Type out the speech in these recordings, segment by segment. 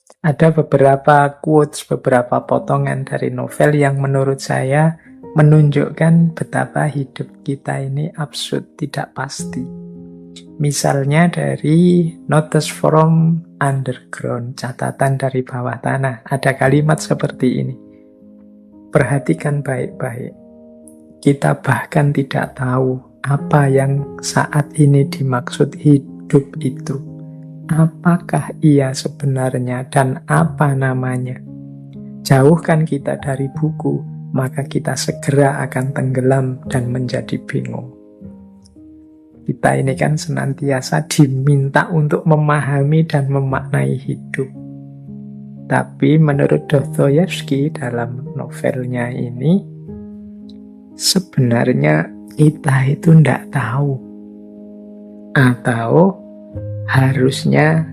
Ada beberapa quotes, beberapa potongan dari novel yang menurut saya menunjukkan betapa hidup kita ini absurd, tidak pasti. Misalnya dari Notes from Underground, catatan dari bawah tanah. Ada kalimat seperti ini. Perhatikan baik-baik. Kita bahkan tidak tahu apa yang saat ini dimaksud hidup itu. Apakah ia sebenarnya dan apa namanya? Jauhkan kita dari buku, maka kita segera akan tenggelam dan menjadi bingung. Kita ini kan senantiasa diminta untuk memahami dan memaknai hidup. Tapi menurut Dostoyevsky dalam novelnya ini, sebenarnya kita itu tidak tahu. Atau harusnya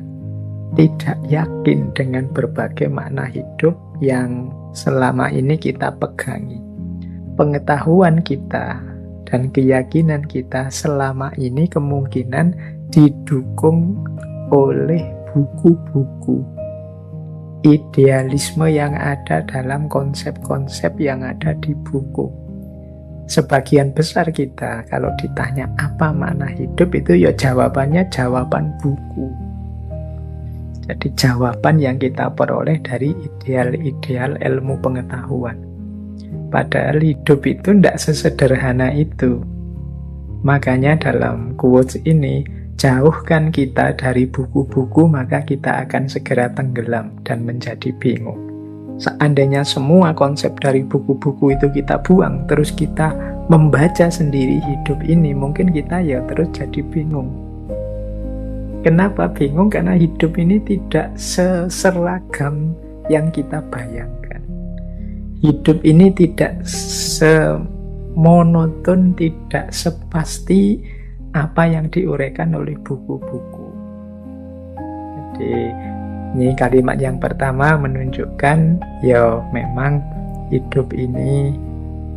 tidak yakin dengan berbagai makna hidup yang selama ini kita pegangi. Pengetahuan kita dan keyakinan kita selama ini kemungkinan didukung oleh buku-buku, idealisme yang ada dalam konsep-konsep yang ada di buku. Sebagian besar kita kalau ditanya apa makna hidup itu ya jawabannya jawaban buku. Jadi jawaban yang kita peroleh dari ideal-ideal ilmu pengetahuan. Padahal hidup itu tidak sesederhana itu. Makanya dalam quotes ini, jauhkan kita dari buku-buku maka kita akan segera tenggelam dan menjadi bingung. Seandainya semua konsep dari buku-buku itu kita buang, terus kita membaca sendiri hidup ini, mungkin kita ya terus jadi bingung. Kenapa bingung? Karena hidup ini tidak seseragam yang kita bayangkan. Hidup ini tidak semonoton, tidak sepasti apa yang diuraikan oleh buku-buku. Jadi ini kalimat yang pertama menunjukkan ya memang hidup ini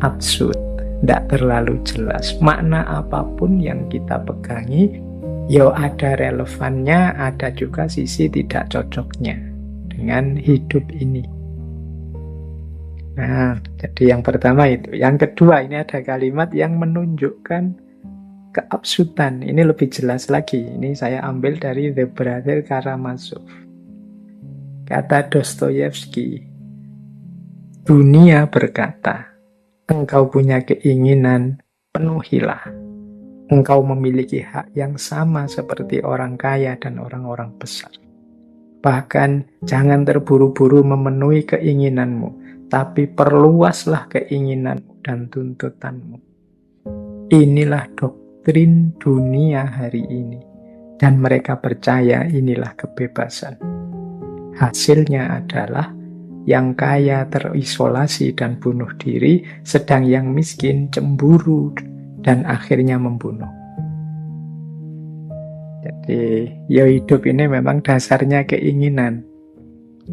absurd, tidak terlalu jelas. Makna apapun yang kita pegangi, ya ada relevannya, ada juga sisi tidak cocoknya dengan hidup ini. Nah, jadi yang pertama itu. Yang kedua, ini ada kalimat yang menunjukkan keabsurdan. Ini lebih jelas lagi. Ini saya ambil dari The Brother Karamazov. Kata Dostoyevsky, dunia berkata, engkau punya keinginan, penuhilah. Engkau memiliki hak yang sama seperti orang kaya dan orang-orang besar. Bahkan jangan terburu-buru memenuhi keinginanmu, tapi perluaslah keinginanmu dan tuntutanmu. Inilah doktrin dunia hari ini, dan mereka percaya inilah kebebasan. Hasilnya adalah yang kaya terisolasi dan bunuh diri, sedang yang miskin cemburu dan akhirnya membunuh. Jadi ya hidup ini memang dasarnya keinginan.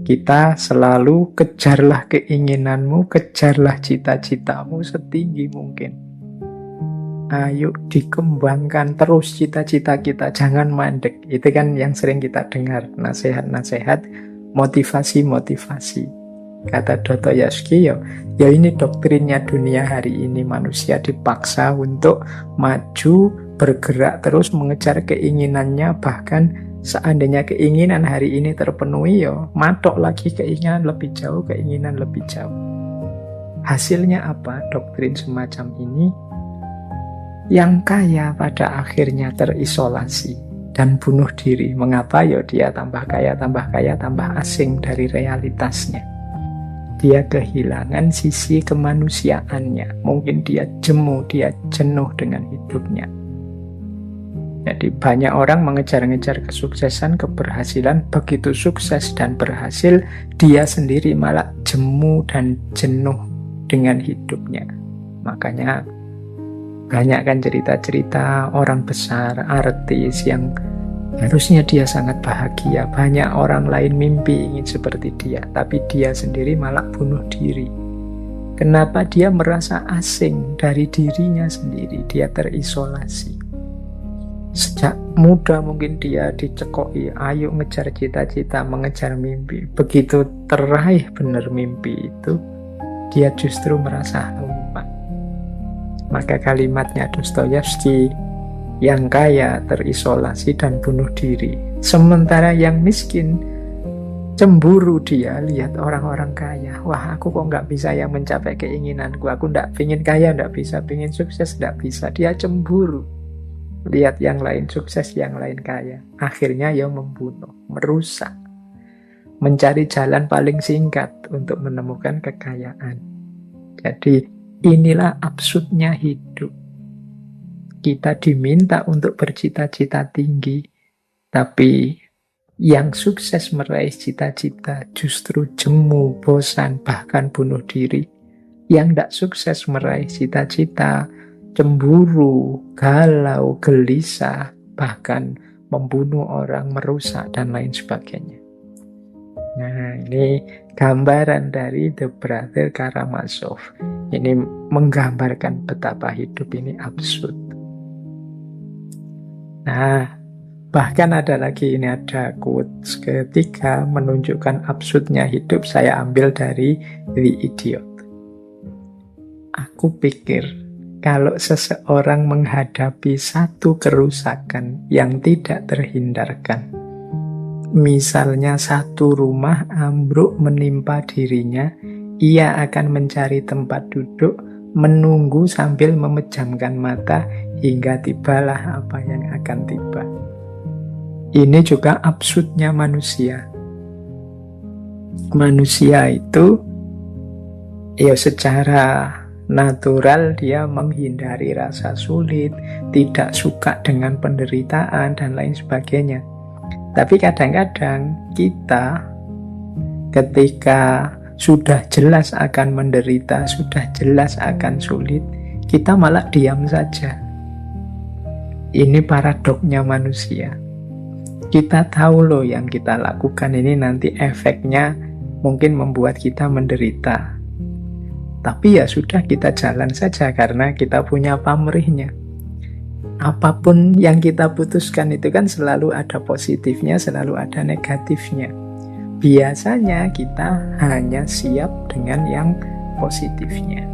Kita selalu kejarlah keinginanmu, kejarlah cita-citamu setinggi mungkin. Ayo dikembangkan terus cita-cita kita, jangan mandek. Itu kan yang sering kita dengar, nasihat-nasihat, motivasi-motivasi. Kata Dostoyevsky, ya ini doktrinnya dunia hari ini. Manusia dipaksa untuk maju, bergerak terus mengejar keinginannya, bahkan seandainya keinginan hari ini terpenuhi, ya matok lagi keinginan lebih jauh, keinginan lebih jauh. Hasilnya apa doktrin semacam ini? Yang kaya pada akhirnya terisolasi dan bunuh diri. Mengapa? Ya dia tambah kaya, tambah asing dari realitasnya. Dia kehilangan sisi kemanusiaannya. Mungkin dia jemu, dia jenuh dengan hidupnya. Jadi banyak orang mengejar-ngejar kesuksesan, keberhasilan, begitu sukses dan berhasil, dia sendiri malah jemu dan jenuh dengan hidupnya. Makanya banyak kan cerita-cerita orang besar, artis yang harusnya dia sangat bahagia. Banyak orang lain mimpi ingin seperti dia, tapi dia sendiri malah bunuh diri. Kenapa? Dia merasa asing dari dirinya sendiri, dia terisolasi. Sejak muda mungkin dia dicekoi, ayo ngejar cita-cita, mengejar mimpi. Begitu teraih benar mimpi itu, dia justru merasa hampa. Maka kalimatnya Dostoyevsky, yang kaya terisolasi dan bunuh diri. Sementara yang miskin cemburu, dia lihat orang-orang kaya. Wah, aku kok nggak bisa yang mencapai keinginanku. Aku nggak pingin kaya, nggak bisa. Pingin sukses, nggak bisa. Dia cemburu. Lihat yang lain sukses, yang lain kaya. Akhirnya ya membunuh, merusak. Mencari jalan paling singkat untuk menemukan kekayaan. Jadi inilah absurdnya hidup. Kita diminta untuk bercita-cita tinggi, tapi yang sukses meraih cita-cita justru jemu, bosan, bahkan bunuh diri. Yang tidak sukses meraih cita-cita, cemburu, galau, gelisah, bahkan membunuh orang, merusak, dan lain sebagainya. Nah, ini gambaran dari The Brother Karamazov. Ini menggambarkan betapa hidup ini absurd. Nah, bahkan ada lagi, ini ada quotes ketiga menunjukkan absurdnya hidup. Saya ambil dari The Idiot. Aku pikir kalau seseorang menghadapi satu kerusakan yang tidak terhindarkan, misalnya satu rumah ambruk menimpa dirinya, ia akan mencari tempat duduk, menunggu sambil memejamkan mata hingga tibalah apa yang akan tiba. Ini juga absurdnya manusia. Manusia itu ya secara natural dia menghindari rasa sulit, tidak suka dengan penderitaan dan lain sebagainya. Tapi kadang-kadang kita ketika sudah jelas akan menderita, sudah jelas akan sulit, kita malah diam saja. Ini paradoknya manusia. Kita tahu loh yang kita lakukan ini nanti efeknya mungkin membuat kita menderita. Tapi ya sudah, kita jalan saja karena kita punya pamrihnya. Apapun yang kita putuskan itu kan selalu ada positifnya, selalu ada negatifnya. Biasanya kita hanya siap dengan yang positifnya.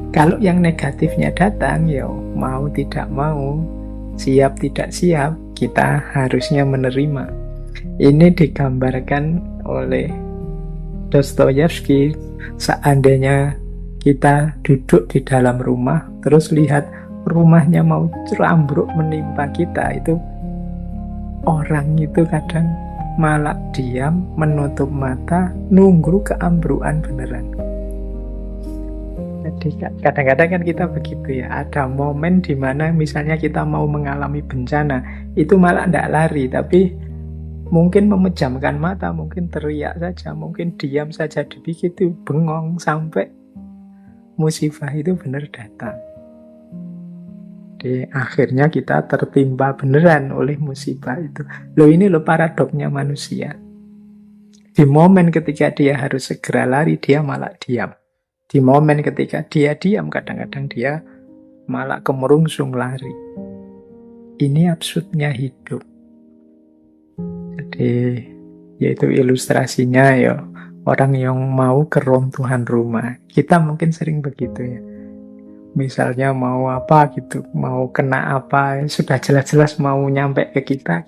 Kalau yang negatifnya datang, ya mau tidak mau, siap tidak siap, kita harusnya menerima. Ini digambarkan oleh Dostoyevsky. Seandainya kita duduk di dalam rumah, terus lihat rumahnya mau ambruk menimpa kita, itu orang itu kadang malah diam, menutup mata, nunggu keambruan beneran. Jadi kadang-kadang kan kita begitu ya, ada momen di mana misalnya kita mau mengalami bencana, itu malah tidak lari, tapi mungkin memejamkan mata, mungkin teriak saja, mungkin diam saja, begitu bengong sampai musibah itu benar datang. Jadi akhirnya kita tertimpa beneran oleh musibah itu. Loh, ini loh paradoknya manusia. Di momen ketika dia harus segera lari, dia malah diam. Di momen ketika dia diam, kadang-kadang dia malah kemerungsung lari. Ini absurdnya hidup. Jadi yaitu ilustrasinya ya, orang yang mau keruntuhan rumah. Kita mungkin sering begitu ya. Misalnya mau apa gitu, mau kena apa, sudah jelas-jelas mau nyampe ke kita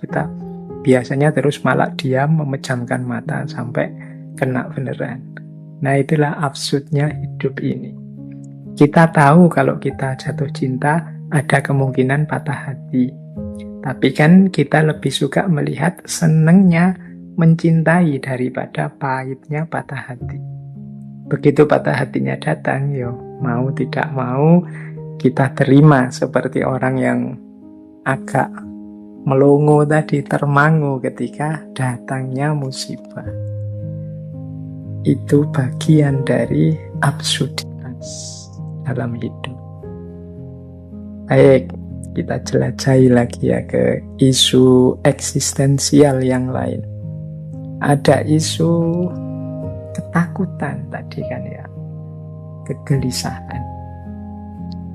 biasanya terus malah diam, memejamkan mata sampai kena beneran. Nah, itulah absurdnya hidup ini. Kita tahu kalau kita jatuh cinta ada kemungkinan patah hati. Tapi kan kita lebih suka melihat senengnya mencintai daripada pahitnya patah hati. Begitu patah hatinya datang, yo mau tidak mau kita terima seperti orang yang agak melongo tadi, termangu ketika datangnya musibah. Itu bagian dari absurditas dalam hidup. Baik, kita jelajahi lagi ya ke isu eksistensial yang lain. Ada isu ketakutan tadi kan ya, kegelisahan.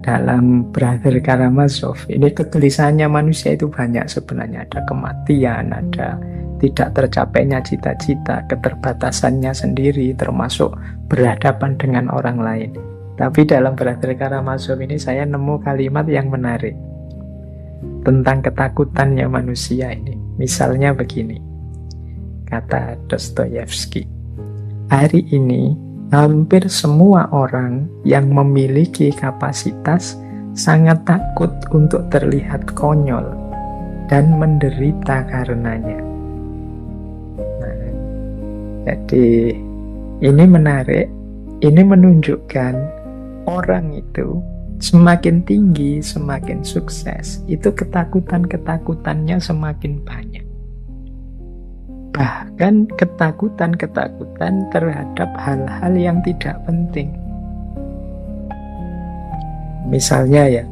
dalam Brother Karamazov. Ini kegelisahannya manusia itu banyak sebenarnya. Ada kematian, ada tidak tercapainya cita-cita, keterbatasannya sendiri, termasuk berhadapan dengan orang lain. Tapi dalam Brother Karamazov ini saya nemu kalimat yang menarik tentang ketakutannya manusia ini. Misalnya begini, kata Dostoyevsky, hari ini hampir semua orang yang memiliki kapasitas sangat takut untuk terlihat konyol dan menderita karenanya. Nah, jadi ini menarik, ini menunjukkan orang itu semakin tinggi, semakin sukses, itu ketakutan-ketakutannya semakin banyak. Bahkan ketakutan-ketakutan terhadap hal-hal yang tidak penting. Misalnya ya,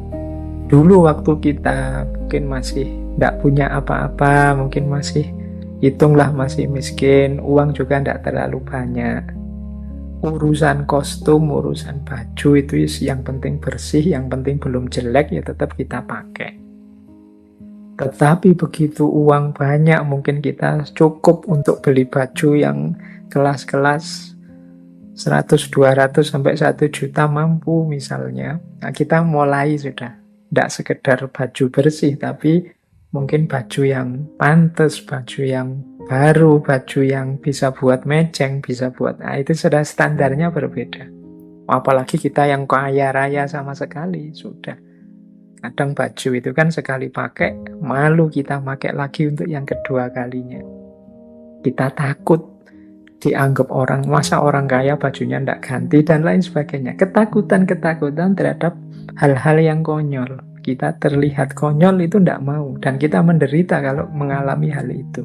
dulu waktu kita mungkin masih tidak punya apa-apa, mungkin masih, hitunglah masih miskin, uang juga tidak terlalu banyak. Urusan kostum, urusan baju itu yang penting bersih, yang penting belum jelek ya tetap kita pakai. Tetapi begitu uang banyak, mungkin kita cukup untuk beli baju yang kelas-kelas 100, 200 sampai 1 juta mampu misalnya. Nah, kita mulai sudah tidak sekedar baju bersih, tapi mungkin baju yang pantas, baju yang baru, baju yang bisa buat mejeng, bisa buat, nah itu sudah standarnya berbeda. Apalagi kita yang kaya raya sama sekali, sudah. Kadang baju itu kan sekali pakai, malu kita pakai lagi untuk yang kedua kalinya. Kita takut dianggap orang, masa orang kaya bajunya tidak ganti, dan lain sebagainya. Ketakutan-ketakutan terhadap hal-hal yang konyol. Kita terlihat konyol itu tidak mau, dan kita menderita kalau mengalami hal itu.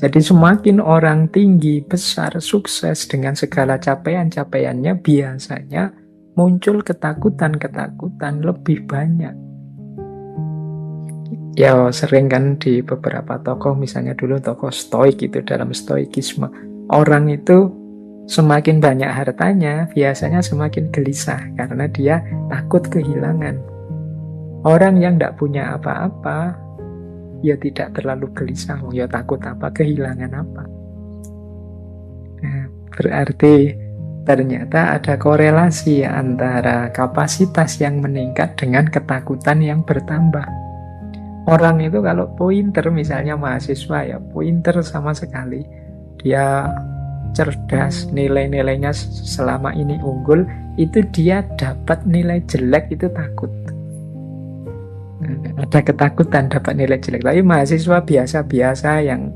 Jadi semakin orang tinggi, besar, sukses dengan segala capaian-capaiannya, biasanya muncul ketakutan-ketakutan lebih banyak. Ya sering kan di beberapa tokoh, misalnya dulu tokoh stoik itu, dalam stoikisme, orang itu semakin banyak hartanya, biasanya semakin gelisah karena dia takut kehilangan. Orang yang tidak punya apa-apa, ya tidak terlalu gelisah, ya takut apa, kehilangan apa. Nah, berarti ternyata ada korelasi antara kapasitas yang meningkat dengan ketakutan yang bertambah. Orang itu kalau pointer, misalnya mahasiswa ya, pointer sama sekali, dia cerdas, nilai-nilainya selama ini unggul, itu dia dapat nilai jelek itu takut. Ada ketakutan dapat nilai jelek. Tapi mahasiswa biasa-biasa yang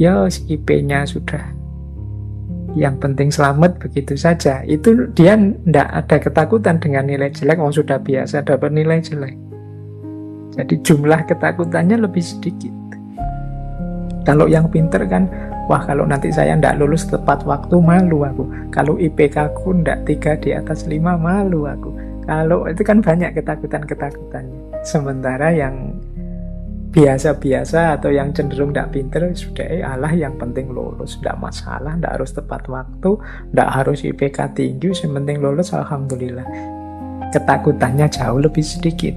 ya IP-nya sudah yang penting selamat begitu saja, itu dia tidak ada ketakutan dengan nilai jelek, sudah biasa dapat nilai jelek. Jadi jumlah ketakutannya lebih sedikit. Kalau yang pinter kan, wah kalau nanti saya tidak lulus tepat waktu, malu aku. Kalau IPK ku tidak 3 di atas 5, malu aku. Kalau itu kan banyak ketakutan-ketakutannya. Sementara yang biasa-biasa atau yang cenderung tidak pinter, sudah alah yang penting lulus, tidak masalah, tidak harus tepat waktu, tidak harus IPK tinggi, yang penting lulus, alhamdulillah. Ketakutannya jauh lebih sedikit.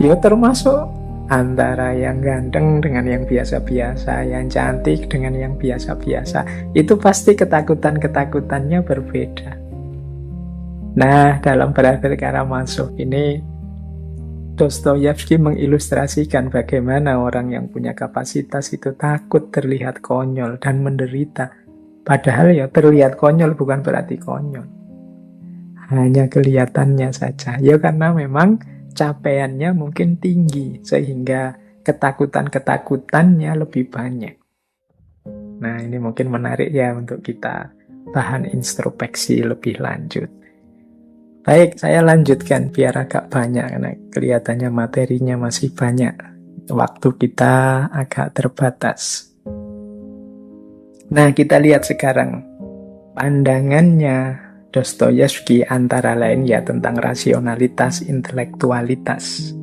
Ya termasuk antara yang ganteng dengan yang biasa-biasa, yang cantik dengan yang biasa-biasa, itu pasti ketakutan-ketakutannya berbeda. Nah, dalam Brother Karamazov ini Dostoyevsky mengilustrasikan bagaimana orang yang punya kapasitas itu takut terlihat konyol dan menderita. Padahal ya terlihat konyol bukan berarti konyol, hanya kelihatannya saja. Ya karena memang capaiannya mungkin tinggi, sehingga ketakutan-ketakutannya lebih banyak. Nah, ini mungkin menarik ya untuk kita bahan introspeksi lebih lanjut. Baik, saya lanjutkan biar agak banyak, karena kelihatannya materinya masih banyak. Waktu kita agak terbatas. Nah, kita lihat sekarang pandangannya Dostoyevsky antara lain ya tentang rasionalitas, intelektualitas.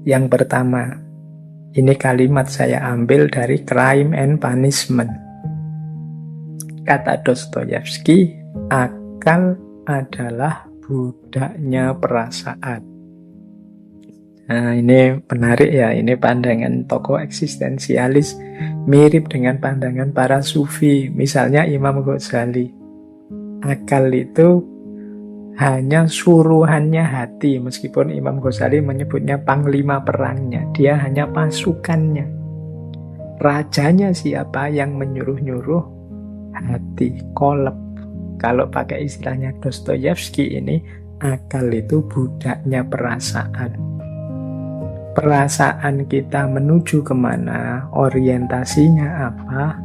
Yang pertama, ini kalimat saya ambil dari Crime and Punishment. Kata Dostoyevsky, akal adalah budaknya perasaan. Nah, ini menarik ya, ini pandangan tokoh eksistensialis mirip dengan pandangan para sufi, misalnya Imam Ghazali. Akal itu hanya suruhannya hati, meskipun Imam Ghazali menyebutnya panglima perangnya, dia hanya pasukannya. Rajanya siapa yang menyuruh-nyuruh? Hati, kolab. Kalau pakai istilahnya Dostoyevsky ini, akal itu budaknya perasaan. Perasaan kita menuju kemana, orientasinya apa,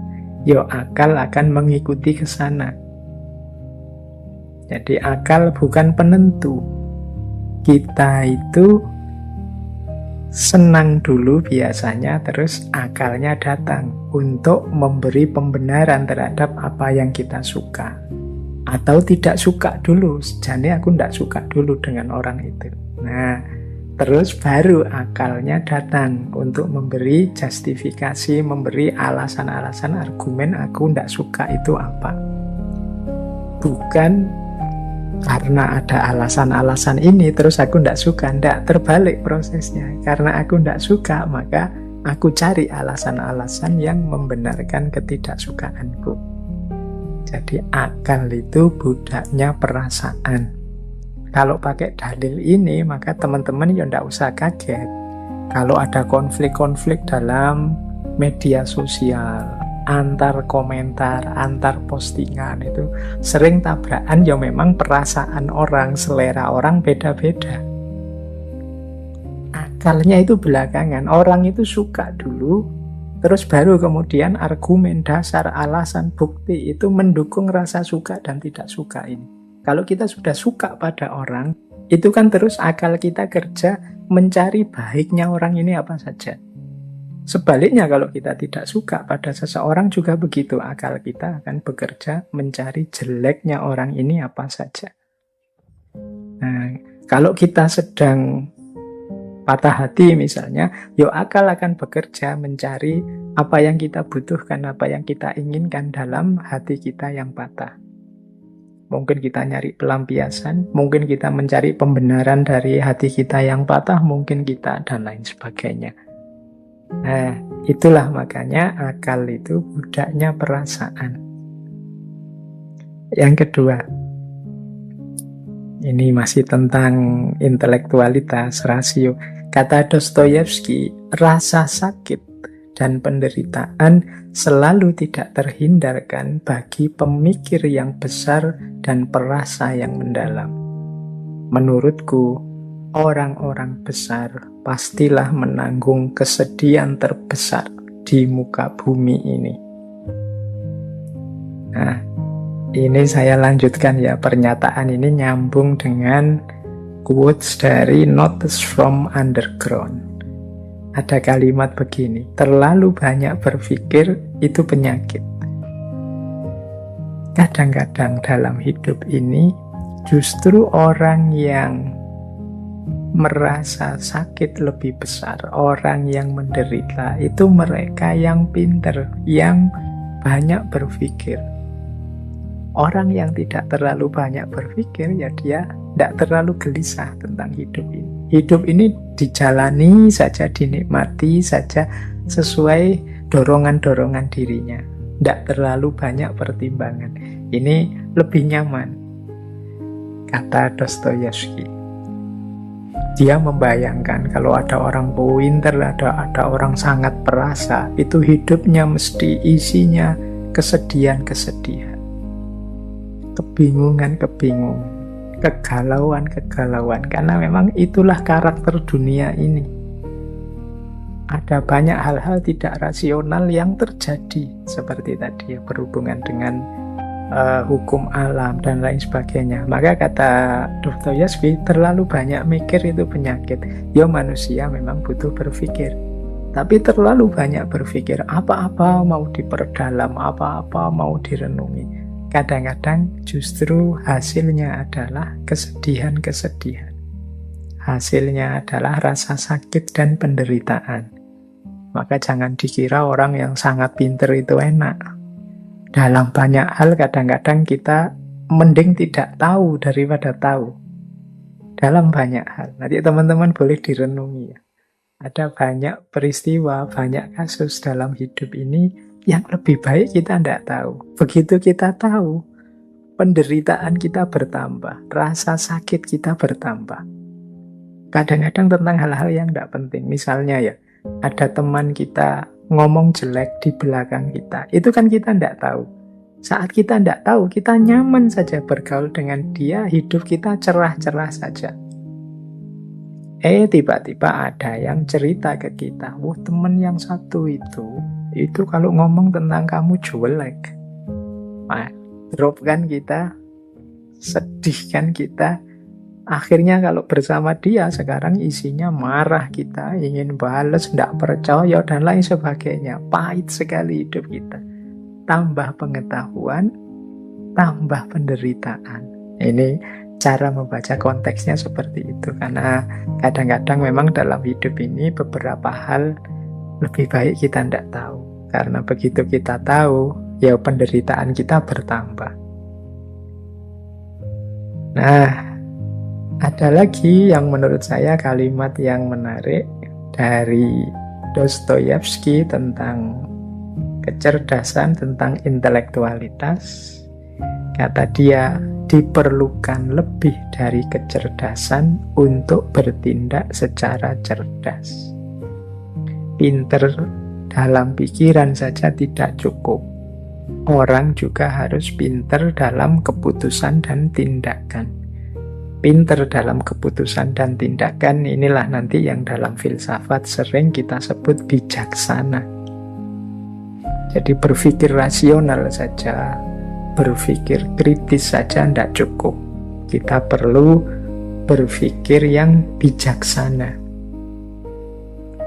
yo akal akan mengikuti ke sana. Jadi akal bukan penentu. Kita itu senang dulu biasanya, terus akalnya datang untuk memberi pembenaran terhadap apa yang kita suka. Atau tidak suka dulu, jadi aku tidak suka dulu dengan orang itu. Nah, terus baru akalnya datang untuk memberi justifikasi, memberi alasan-alasan, argumen aku tidak suka itu apa. Bukan karena ada alasan-alasan ini terus aku tidak suka, tidak, terbalik prosesnya. Karena aku tidak suka, maka aku cari alasan-alasan yang membenarkan ketidaksukaanku. Jadi akal itu budaknya perasaan. Kalau pakai dalil ini, maka teman-teman ya tidak usah kaget. Kalau ada konflik-konflik dalam media sosial, antar komentar, antar postingan, itu sering tabrakan, ya memang perasaan orang, selera orang beda-beda. Akalnya itu belakangan, orang itu suka dulu, terus baru kemudian argumen, dasar, alasan, bukti itu mendukung rasa suka dan tidak suka ini. Kalau kita sudah suka pada orang, itu kan terus akal kita kerja mencari baiknya orang ini apa saja. Sebaliknya kalau kita tidak suka pada seseorang juga begitu, akal kita akan bekerja mencari jeleknya orang ini apa saja. Nah, kalau kita sedang patah hati misalnya, yo akal akan bekerja mencari apa yang kita butuhkan, apa yang kita inginkan dalam hati kita yang patah. Mungkin kita nyari pelampiasan, mungkin kita mencari pembenaran dari hati kita yang patah, mungkin kita dan lain sebagainya. Nah, itulah makanya akal itu budaknya perasaan. Yang kedua, ini masih tentang intelektualitas, rasio. Kata Dostoyevsky, rasa sakit dan penderitaan selalu tidak terhindarkan bagi pemikir yang besar dan perasa yang mendalam. Menurutku, orang-orang besar pastilah menanggung kesedihan terbesar di muka bumi ini. Nah, ini saya lanjutkan ya, pernyataan ini nyambung dengan quotes dari Notes from Underground. Ada kalimat begini, terlalu banyak berpikir itu penyakit. Kadang-kadang dalam hidup ini justru orang yang merasa sakit lebih besar, orang yang menderita, itu mereka yang pinter, yang banyak berpikir. Orang yang tidak terlalu banyak berpikir, ya dia tidak terlalu gelisah tentang hidup ini. Hidup ini dijalani saja, dinikmati saja sesuai dorongan-dorongan dirinya. Tidak terlalu banyak pertimbangan. Ini lebih nyaman, kata Dostoyevsky. Dia membayangkan kalau ada orang pinter, ada orang sangat perasa, itu hidupnya mesti isinya kesedihan-kesedihan, kebingungan-kebingungan, kegalauan-kegalauan, karena memang itulah karakter dunia ini. Ada banyak hal-hal tidak rasional yang terjadi, seperti tadi ya, berhubungan dengan hukum alam dan lain sebagainya. Maka kata Dostoyevsky, terlalu banyak mikir itu penyakit. Ya, manusia memang butuh berpikir, tapi terlalu banyak berpikir, apa-apa mau diperdalam, apa-apa mau direnungi. Kadang-kadang justru hasilnya adalah kesedihan-kesedihan. Hasilnya adalah rasa sakit dan penderitaan. Maka jangan dikira orang yang sangat pinter itu enak. Dalam banyak hal kadang-kadang kita mending tidak tahu daripada tahu dalam banyak hal. Nanti teman-teman boleh direnungi ya. Ada banyak peristiwa, banyak kasus dalam hidup ini yang lebih baik kita tidak tahu. Begitu kita tahu, penderitaan kita bertambah, rasa sakit kita bertambah. Kadang-kadang tentang hal-hal yang tidak penting. Misalnya ya, ada teman kita ngomong jelek di belakang kita. Itu kan kita tidak tahu. Saat kita tidak tahu, kita nyaman saja bergaul dengan dia, hidup kita cerah-cerah saja. Tiba-tiba ada yang cerita ke kita, wah teman yang satu itu kalau ngomong tentang kamu jelek. Nah, drop kan kita, sedih kan kita. Akhirnya kalau bersama dia sekarang isinya marah kita, ingin bales, tidak percaya, dan lain sebagainya. Pahit sekali hidup kita. Tambah pengetahuan, tambah penderitaan. Ini cara membaca konteksnya seperti itu. Karena kadang-kadang memang dalam hidup ini beberapa hal lebih baik kita tidak tahu. Karena begitu kita tahu, ya penderitaan kita bertambah. Nah, ada lagi yang menurut saya kalimat yang menarik dari Dostoyevsky tentang kecerdasan, tentang intelektualitas. Kata dia, diperlukan lebih dari kecerdasan untuk bertindak secara cerdas. Pinter dalam pikiran saja tidak cukup. Orang juga harus pinter dalam keputusan dan tindakan. Pinter dalam keputusan dan tindakan inilah nanti yang dalam filsafat sering kita sebut bijaksana. Jadi berpikir rasional saja, berpikir kritis saja tidak cukup. Kita perlu berpikir yang bijaksana,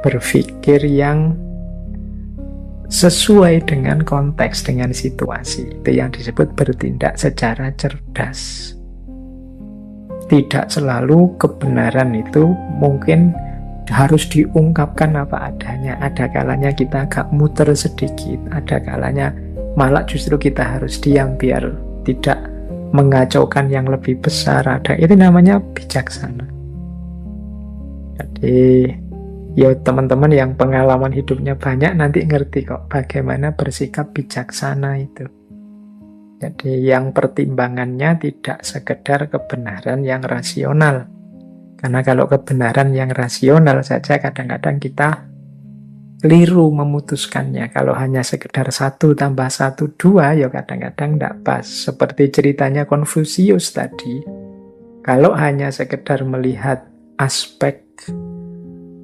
berpikir yang sesuai dengan konteks, dengan situasi. Itu yang disebut bertindak secara cerdas. Tidak selalu kebenaran itu mungkin harus diungkapkan apa adanya. Ada kalanya kita agak muter sedikit, ada kalanya malah justru kita harus diam biar tidak mengacaukan yang lebih besar. Itu namanya bijaksana. Jadi ya teman-teman yang pengalaman hidupnya banyak nanti ngerti kok bagaimana bersikap bijaksana itu. Jadi yang pertimbangannya tidak sekedar kebenaran yang rasional. Karena kalau kebenaran yang rasional saja kadang-kadang kita keliru memutuskannya. Kalau hanya sekedar 1 tambah 1 2 ya kadang-kadang tidak pas. Seperti ceritanya Konfusius tadi. Kalau hanya sekedar melihat aspek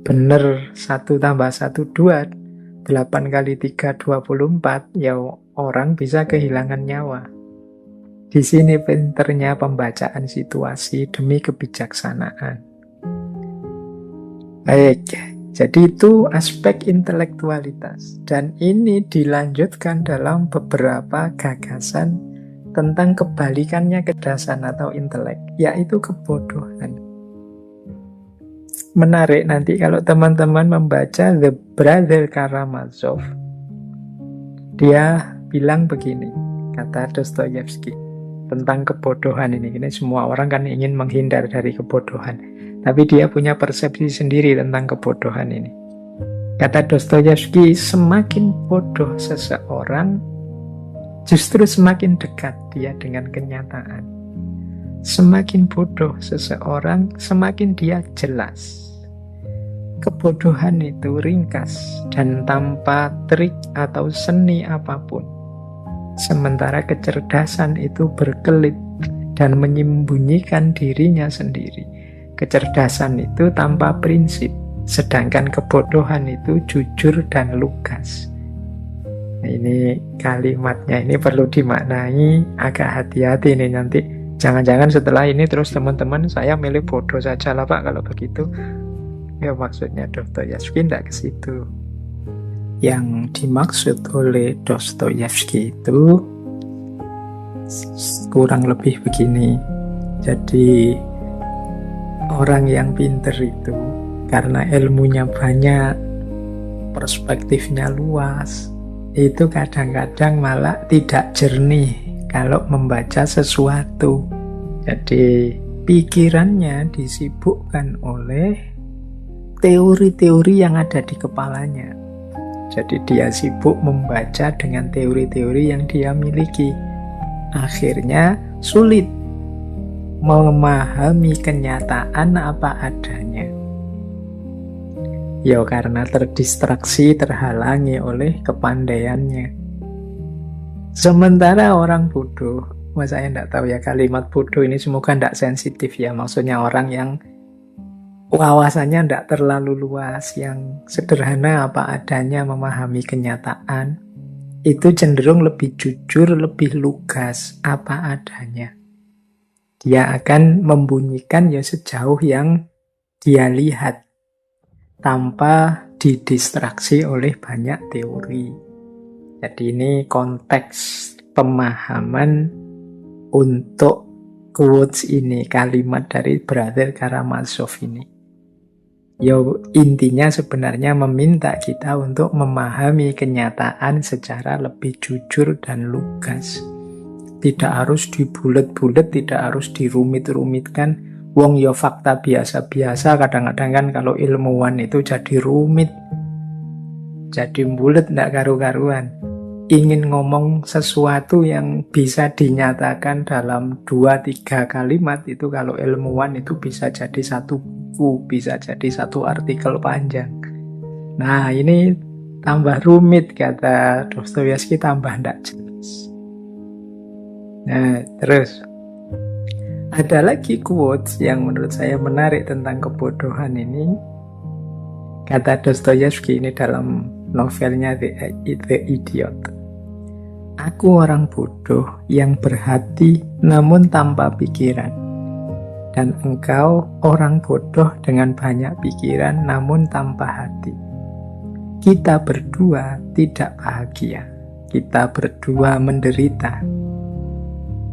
benar 1 tambah 1 2, 8 kali 3 24, ya orang bisa kehilangan nyawa. Di sini pinternya pembacaan situasi demi kebijaksanaan. Baik, jadi itu aspek intelektualitas. Dan ini dilanjutkan dalam beberapa gagasan tentang kebalikannya kecerdasan atau intelek, yaitu kebodohan. Menarik nanti kalau teman-teman membaca The Brother Karamazov. Dia bilang begini, kata Dostoyevsky, tentang kebodohan ini. Ini semua orang kan ingin menghindar dari kebodohan. Tapi dia punya persepsi sendiri tentang kebodohan ini. Kata Dostoyevsky, semakin bodoh seseorang, justru semakin dekat dia dengan kenyataan. Semakin bodoh seseorang, semakin dia jelas. Kebodohan itu ringkas dan tanpa trik atau seni apapun. Sementara kecerdasan itu berkelit dan menyembunyikan dirinya sendiri. Kecerdasan itu tanpa prinsip, sedangkan kebodohan itu jujur dan lugas. Nah, ini kalimatnya ini perlu dimaknai agak hati-hati nih nanti. Jangan-jangan setelah ini terus teman-teman saya milih bodoh saja lah Pak kalau begitu. Ya maksudnya Dostoyevsky tidak ke situ. Yang dimaksud oleh Dostoyevsky itu kurang lebih begini. Jadi orang yang pinter itu karena ilmunya banyak, perspektifnya luas, itu kadang-kadang malah tidak jernih kalau membaca sesuatu. Jadi pikirannya disibukkan oleh teori-teori yang ada di kepalanya. Jadi dia sibuk membaca dengan teori-teori yang dia miliki. Akhirnya sulit memahami kenyataan apa adanya. Ya karena terdistraksi, terhalangi oleh kepandaiannya. Sementara orang bodoh, saya tidak tahu ya kalimat bodoh ini semoga tidak sensitif ya. Maksudnya orang yang wawasannya tidak terlalu luas, yang sederhana apa adanya memahami kenyataan, itu cenderung lebih jujur, lebih lugas apa adanya. Dia akan membunyikan ya sejauh yang dia lihat, tanpa didistraksi oleh banyak teori. Jadi ini konteks pemahaman untuk quotes ini, kalimat dari Brother Karamazov ini. Ya intinya sebenarnya meminta kita untuk memahami kenyataan secara lebih jujur dan lugas. Tidak harus dibulet-bulet, tidak harus dirumit-rumitkan. Wong ya fakta biasa-biasa, kadang-kadang kan kalau ilmuwan itu jadi rumit, jadi bulet, tidak karu-karuan. Ingin ngomong sesuatu yang bisa dinyatakan dalam 2-3 kalimat, itu kalau ilmuwan itu bisa jadi satu buku, bisa jadi satu artikel panjang. Nah ini tambah rumit, kata Dostoyevsky, tambah tidak jelas. Nah terus ada lagi quotes yang menurut saya menarik tentang kebodohan ini. Kata Dostoyevsky ini dalam novelnya The Idiot. Aku orang bodoh yang berhati namun tanpa pikiran. Dan engkau orang bodoh dengan banyak pikiran namun tanpa hati. Kita berdua tidak bahagia. Kita berdua menderita.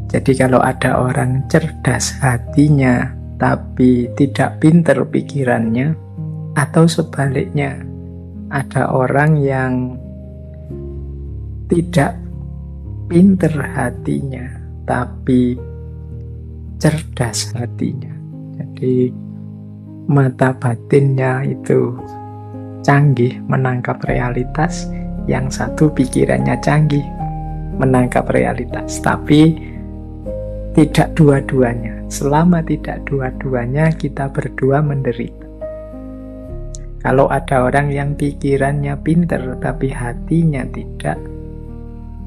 Jadi kalau ada orang cerdas hatinya tapi tidak pinter pikirannya, atau sebaliknya ada orang yang tidak pinter hatinya tapi cerdas hatinya, jadi mata batinnya itu canggih menangkap realitas, yang satu pikirannya canggih menangkap realitas, tapi tidak dua-duanya. Selama tidak dua-duanya, kita berdua menderita. Kalau ada orang yang pikirannya pinter tapi hatinya tidak,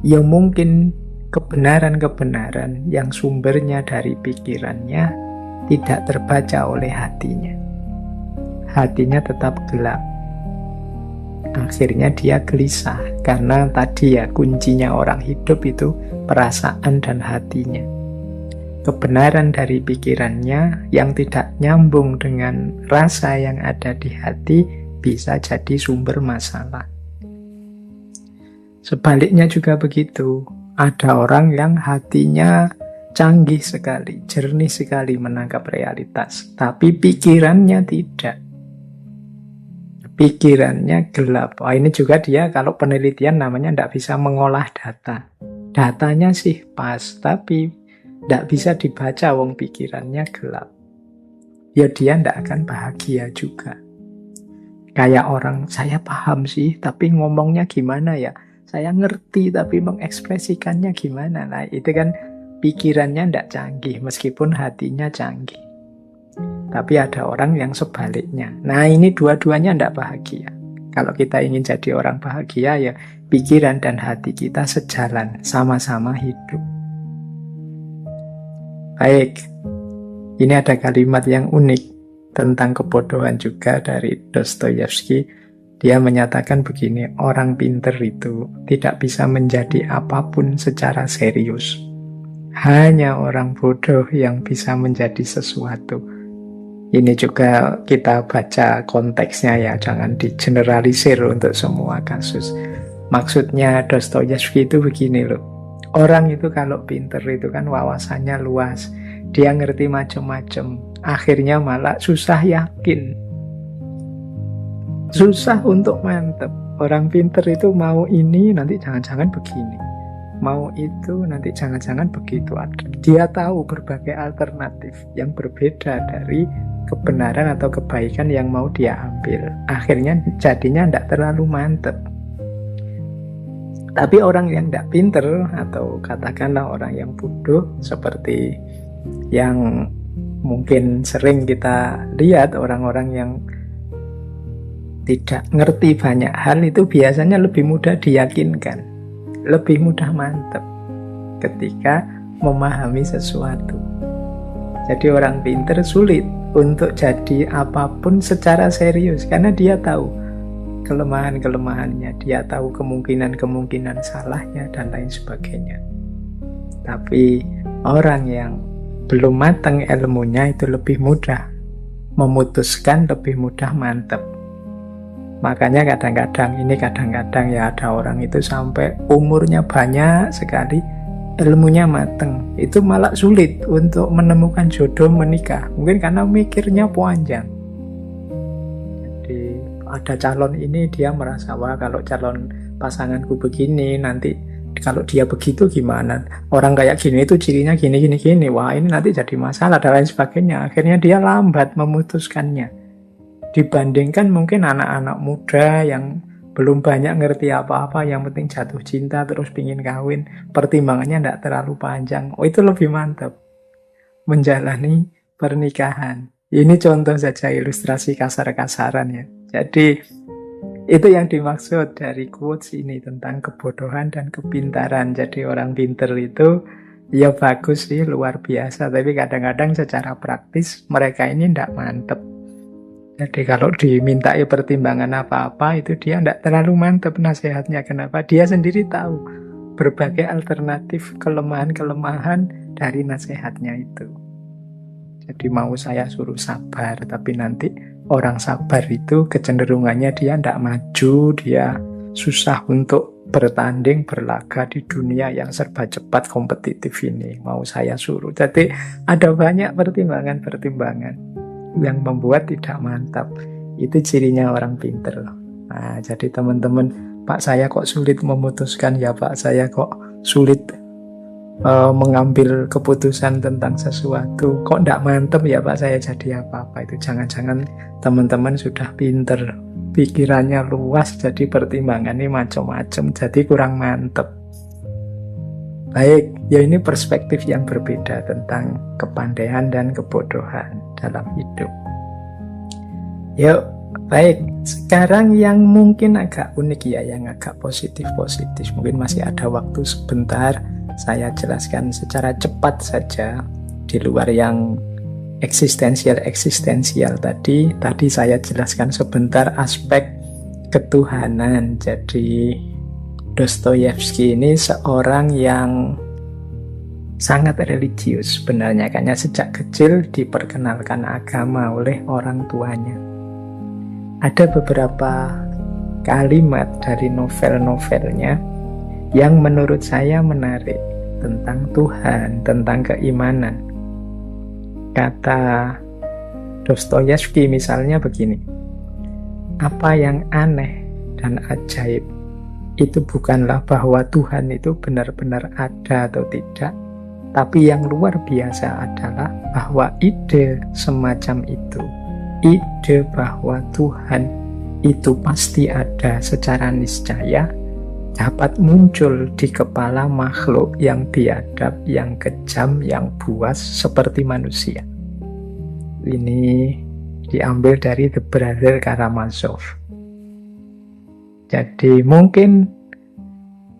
ya mungkin kebenaran-kebenaran yang sumbernya dari pikirannya tidak terbaca oleh hatinya. Hatinya tetap gelap. Akhirnya dia gelisah, karena tadi ya kuncinya orang hidup itu perasaan dan hatinya. Kebenaran dari pikirannya yang tidak nyambung dengan rasa yang ada di hati bisa jadi sumber masalah. Sebaliknya juga begitu. Ada orang yang hatinya canggih sekali, jernih sekali menangkap realitas, tapi pikirannya tidak. Pikirannya gelap. Ini juga dia kalau penelitian namanya tidak bisa mengolah data. Datanya sih pas, tapi tidak bisa dibaca, wong pikirannya gelap. Ya dia tidak akan bahagia juga. Kayak orang, saya paham sih, tapi ngomongnya gimana ya? Saya ngerti, tapi mengekspresikannya gimana? Nah itu kan pikirannya tidak canggih, meskipun hatinya canggih. Tapi ada orang yang sebaliknya. Nah ini dua-duanya tidak bahagia. Kalau kita ingin jadi orang bahagia, ya pikiran dan hati kita sejalan, sama-sama hidup. Baik, ini ada kalimat yang unik tentang kebodohan juga dari Dostoyevsky. Dia menyatakan begini, orang pinter itu tidak bisa menjadi apapun secara serius. Hanya orang bodoh yang bisa menjadi sesuatu. Ini juga kita baca konteksnya ya, jangan digeneralisir untuk semua kasus. Maksudnya Dostoyevsky itu begini loh. Orang itu kalau pinter itu kan wawasannya luas, dia ngerti macam-macam, akhirnya malah susah yakin, susah untuk mantep. Orang pinter itu mau ini, nanti jangan-jangan begini. mau itu nanti jangan-jangan begitu. Dia tahu berbagai alternatif yang berbeda dari kebenaran atau kebaikan yang mau dia ambil. Akhirnya jadinya tidak terlalu mantep. Tapi orang yang tidak pinter, atau katakanlah orang yang bodoh, seperti yang mungkin sering kita lihat, orang-orang yang tidak ngerti banyak hal itu biasanya lebih mudah diyakinkan, lebih mudah mantap ketika memahami sesuatu. Jadi orang pinter sulit untuk jadi apapun secara serius, karena dia tahu kelemahan-kelemahannya, dia tahu kemungkinan-kemungkinan salahnya, dan lain sebagainya. Tapi orang yang belum matang ilmunya itu lebih mudah memutuskan, lebih mudah mantap. Makanya kadang-kadang ya ada orang itu sampai umurnya banyak sekali, ilmunya mateng, itu malah sulit untuk menemukan jodoh menikah. Mungkin karena mikirnya panjang. Jadi ada calon ini, dia merasa, wah kalau calon pasanganku begini, nanti kalau dia begitu gimana? Orang kayak gini itu cirinya gini. Wah ini nanti jadi masalah dan lain sebagainya. Akhirnya dia lambat memutuskannya. Dibandingkan mungkin anak-anak muda yang belum banyak ngerti apa-apa, yang penting jatuh cinta terus pingin kawin, pertimbangannya tidak terlalu panjang. Oh, itu lebih mantap menjalani pernikahan. Ini contoh saja, ilustrasi kasar-kasaran ya. Jadi itu yang dimaksud dari quotes ini tentang kebodohan dan kepintaran. Jadi orang pinter itu ya bagus sih, luar biasa, tapi kadang-kadang secara praktis mereka ini tidak mantep. Jadi kalau dimintai pertimbangan apa-apa itu dia tidak terlalu mantep nasihatnya. Kenapa? Dia sendiri tahu berbagai alternatif kelemahan-kelemahan dari nasihatnya itu. Jadi mau saya suruh sabar, tapi nanti orang sabar itu kecenderungannya dia tidak maju, dia susah untuk bertanding, berlaga di dunia yang serba cepat kompetitif ini. Mau saya suruh. Jadi ada banyak pertimbangan-pertimbangan yang membuat tidak mantap. Itu cirinya orang pinter. Nah, jadi teman-teman, Pak saya kok sulit memutuskan, ya Pak saya kok sulit mengambil keputusan tentang sesuatu, kok tidak mantap ya Pak saya jadi apa-apa. Itu jangan-jangan teman-teman sudah pinter, pikirannya luas, jadi pertimbangannya macam-macam, jadi kurang mantap. Baik, ya ini perspektif yang berbeda tentang kepandaian dan kebodohan dalam hidup. Yuk, baik. Sekarang yang mungkin agak unik ya, yang agak positif-positif. Mungkin masih ada waktu sebentar, saya jelaskan secara cepat saja di luar yang eksistensial tadi. Tadi saya jelaskan sebentar aspek ketuhanan. Jadi Dostoyevsky ini seorang yang sangat religius sebenarnya, karena sejak kecil diperkenalkan agama oleh orang tuanya. Ada beberapa kalimat dari novel-novelnya yang menurut saya menarik tentang Tuhan, tentang keimanan. Kata Dostoyevsky misalnya begini, apa yang aneh dan ajaib itu bukanlah bahwa Tuhan itu benar-benar ada atau tidak, tapi yang luar biasa adalah bahwa ide semacam itu, ide bahwa Tuhan itu pasti ada secara niscaya, dapat muncul di kepala makhluk yang biadab, yang kejam, yang buas seperti manusia. Ini diambil dari The Brother Karamazov. Jadi mungkin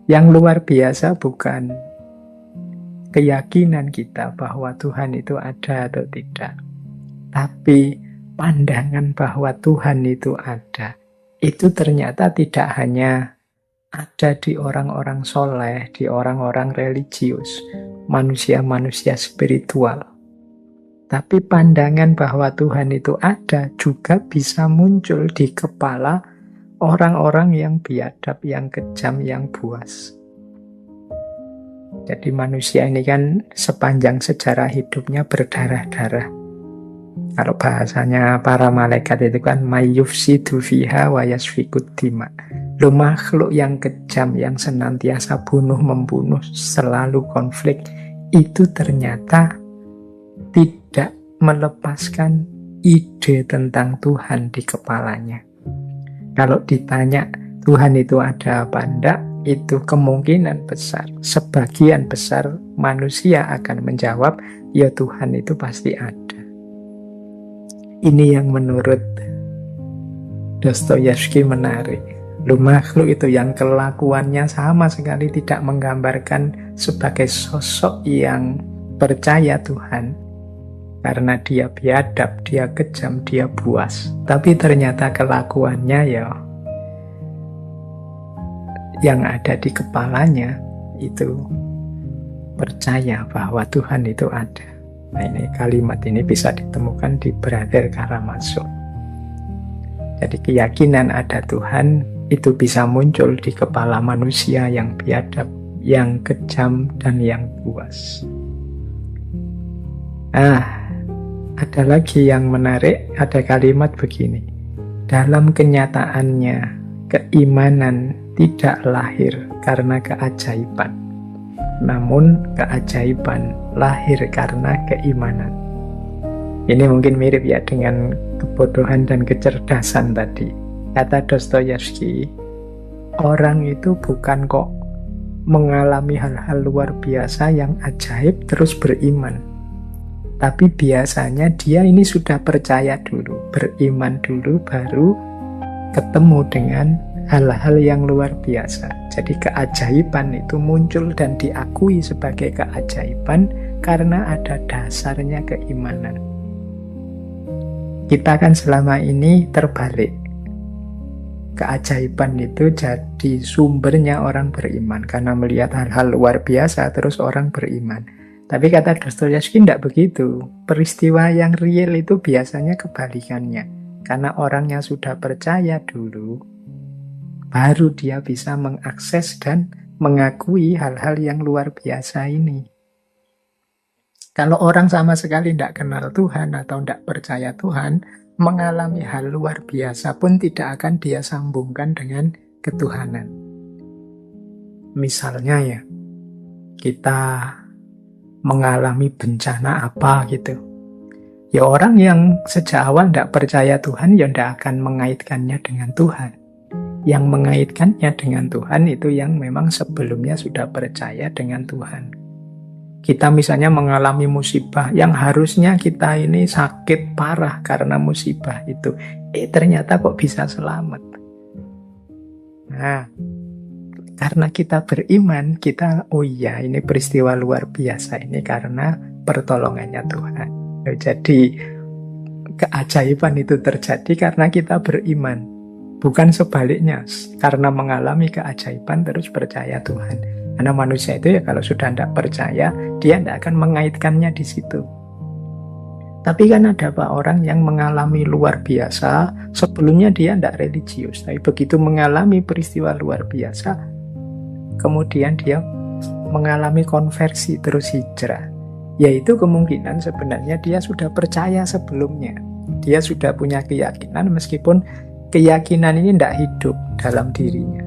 yang luar biasa bukan keyakinan kita bahwa Tuhan itu ada atau tidak, tapi pandangan bahwa Tuhan itu ada. Itu ternyata tidak hanya ada di orang-orang soleh, di orang-orang religius, manusia-manusia spiritual. Tapi pandangan bahwa Tuhan itu ada juga bisa muncul di kepala orang-orang yang biadab, yang kejam, yang buas. Jadi manusia ini kan sepanjang sejarah hidupnya berdarah-darah. Kalau bahasanya para malaikat itu kan mayyufsidu fiha wa yasfikud dima. Loh, makhluk yang kejam, yang senantiasa bunuh-membunuh, selalu konflik, itu ternyata tidak melepaskan ide tentang Tuhan di kepalanya. Kalau ditanya Tuhan itu ada apa enggak, itu kemungkinan besar, sebagian besar manusia akan menjawab, ya Tuhan itu pasti ada. Ini yang menurut Dostoyevsky menarik. Loh, makhluk itu yang kelakuannya sama sekali tidak menggambarkan sebagai sosok yang percaya Tuhan. Karena dia biadab, dia kejam, dia buas. Tapi ternyata kelakuannya ya yang ada di kepalanya itu percaya bahwa Tuhan itu ada. Nah, ini kalimat ini bisa ditemukan di Brother Karamazov. Jadi keyakinan ada Tuhan itu bisa muncul di kepala manusia yang biadab, yang kejam, dan yang buas. Ada lagi yang menarik, ada kalimat begini. Dalam kenyataannya, keimanan tidak lahir karena keajaiban, namun keajaiban lahir karena keimanan. Ini mungkin mirip ya dengan kebodohan dan kecerdasan tadi. Kata Dostoyevsky, orang itu bukan kok mengalami hal-hal luar biasa yang ajaib terus beriman. Tapi biasanya dia ini sudah percaya dulu, beriman dulu, baru ketemu dengan hal-hal yang luar biasa. Jadi keajaiban itu muncul dan diakui sebagai keajaiban karena ada dasarnya keimanan. Kita kan selama ini terbalik. Keajaiban itu jadi sumbernya orang beriman karena melihat hal-hal luar biasa terus orang beriman. Tapi kata Dostoyevsky tidak begitu. Peristiwa yang real itu biasanya kebalikannya. Karena orangnya sudah percaya dulu, baru dia bisa mengakses dan mengakui hal-hal yang luar biasa ini. Kalau orang sama sekali tidak kenal Tuhan atau tidak percaya Tuhan, mengalami hal luar biasa pun tidak akan dia sambungkan dengan ketuhanan. Misalnya ya, kita mengalami bencana apa gitu. Ya orang yang sejak awal tidak percaya Tuhan ya tidak akan mengaitkannya dengan Tuhan. Yang mengaitkannya dengan Tuhan itu yang memang sebelumnya sudah percaya dengan Tuhan. Kita misalnya mengalami musibah yang harusnya kita ini sakit parah karena musibah itu. Ternyata kok bisa selamat. Nah, karena kita beriman, kita, oh iya ini peristiwa luar biasa ini karena pertolongannya Tuhan. Jadi keajaiban itu terjadi karena kita beriman. Bukan sebaliknya, karena mengalami keajaiban terus percaya Tuhan. Karena manusia itu ya kalau sudah tidak percaya, dia tidak akan mengaitkannya di situ. Tapi kan ada Pak orang yang mengalami luar biasa, sebelumnya dia tidak religius. Tapi begitu mengalami peristiwa luar biasa, kemudian dia mengalami konversi terus hijrah. Yaitu kemungkinan sebenarnya dia sudah percaya sebelumnya. Dia sudah punya keyakinan meskipun keyakinan ini tidak hidup dalam dirinya.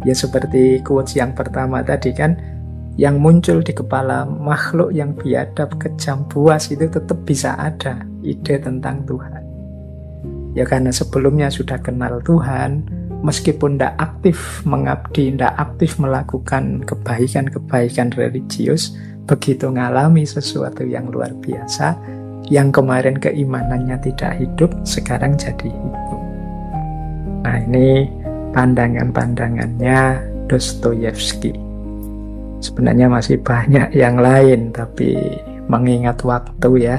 Ya seperti quotes yang pertama tadi kan, yang muncul di kepala makhluk yang biadab, kejam, buas itu tetap bisa ada ide tentang Tuhan. Ya karena sebelumnya sudah kenal Tuhan, meskipun tidak aktif mengabdi, tidak aktif melakukan kebaikan-kebaikan religius, begitu ngalami sesuatu yang luar biasa, yang kemarin keimanannya tidak hidup, sekarang jadi hidup. Nah ini pandangan-pandangannya Dostoyevsky. Sebenarnya masih banyak yang lain, tapi mengingat waktu ya.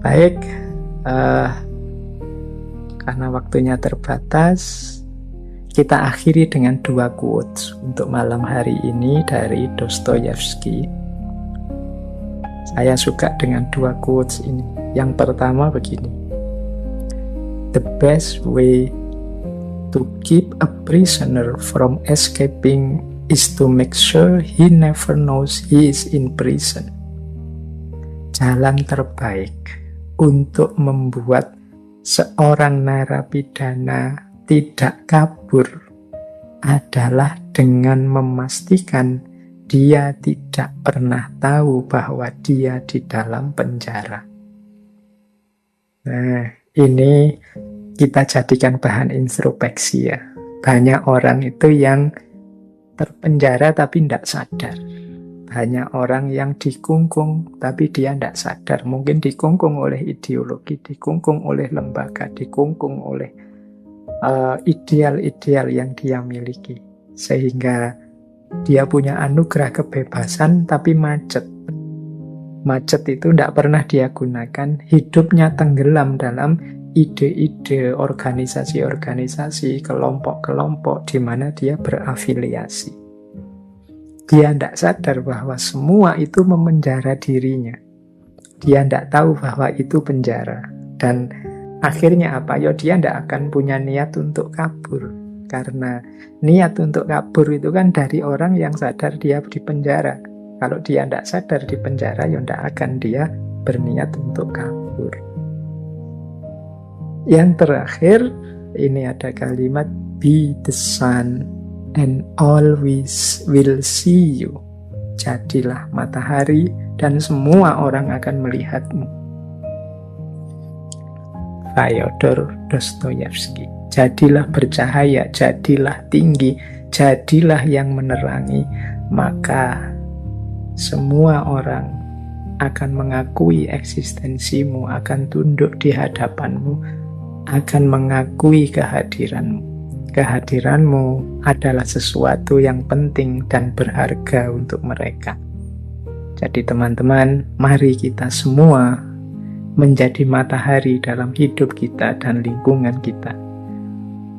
Baik, karena waktunya terbatas, kita akhiri dengan 2 quotes untuk malam hari ini dari Dostoyevsky. Saya suka dengan 2 quotes ini. Yang pertama begini. The best way to keep a prisoner from escaping is to make sure he never knows he is in prison. Jalan terbaik untuk membuat seorang narapidana tidak kabur adalah dengan memastikan dia tidak pernah tahu bahwa dia di dalam penjara. Nah, ini kita jadikan bahan introspeksi ya. Banyak orang itu yang terpenjara tapi tidak sadar. Banyak orang yang dikungkung tapi dia tidak sadar. Mungkin dikungkung oleh ideologi, dikungkung oleh lembaga, dikungkung oleh ideal-ideal yang dia miliki. Sehingga dia punya anugerah kebebasan tapi macet. Macet itu tidak pernah dia gunakan. Hidupnya tenggelam dalam ide-ide, organisasi-organisasi, kelompok-kelompok di mana dia berafiliasi. Dia tidak sadar bahwa semua itu memenjara dirinya. Dia tidak tahu bahwa itu penjara. Dan akhirnya apa? Ya dia tidak akan punya niat untuk kabur. Karena niat untuk kabur itu kan dari orang yang sadar dia di penjara. Kalau dia tidak sadar di penjara, ya tidak akan dia berniat untuk kabur. Yang terakhir, ini ada kalimat be the sun and always will see you. Jadilah matahari dan semua orang akan melihatmu. Fyodor Dostoyevsky. Jadilah bercahaya, jadilah tinggi, jadilah yang menerangi, maka semua orang akan mengakui eksistensimu, akan tunduk di hadapanmu, akan mengakui kehadiranmu. Kehadiranmu adalah sesuatu yang penting dan berharga untuk mereka. Jadi teman-teman, mari kita semua menjadi matahari dalam hidup kita dan lingkungan kita.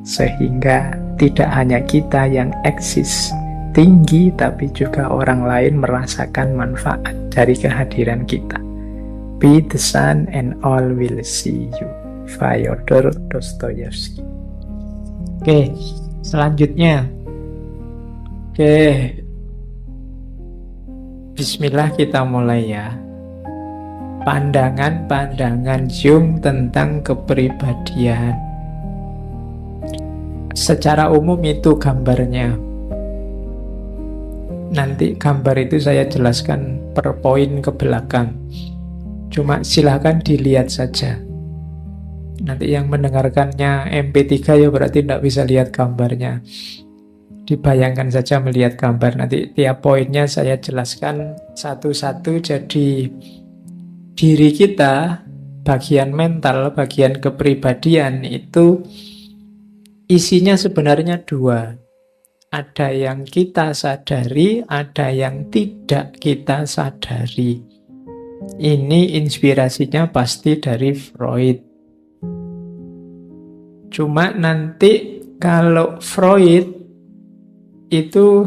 Sehingga tidak hanya kita yang eksis tinggi, tapi juga orang lain merasakan manfaat dari kehadiran kita. Be the sun and all will see you. Fyodor Dostoyevsky. Oke, selanjutnya. Oke. Bismillah, kita mulai ya. Pandangan-pandangan Jung tentang kepribadian. Secara umum itu gambarnya. Nanti gambar itu saya jelaskan per poin ke belakang. Cuma silahkan dilihat saja. Nanti yang mendengarkannya MP3 ya berarti tidak bisa lihat gambarnya. Dibayangkan saja melihat gambar. Nanti tiap poinnya saya jelaskan satu-satu. Jadi diri kita, bagian mental, bagian kepribadian itu isinya sebenarnya dua. Ada yang kita sadari, ada yang tidak kita sadari. Ini inspirasinya pasti dari Freud. Cuma nanti kalau Freud itu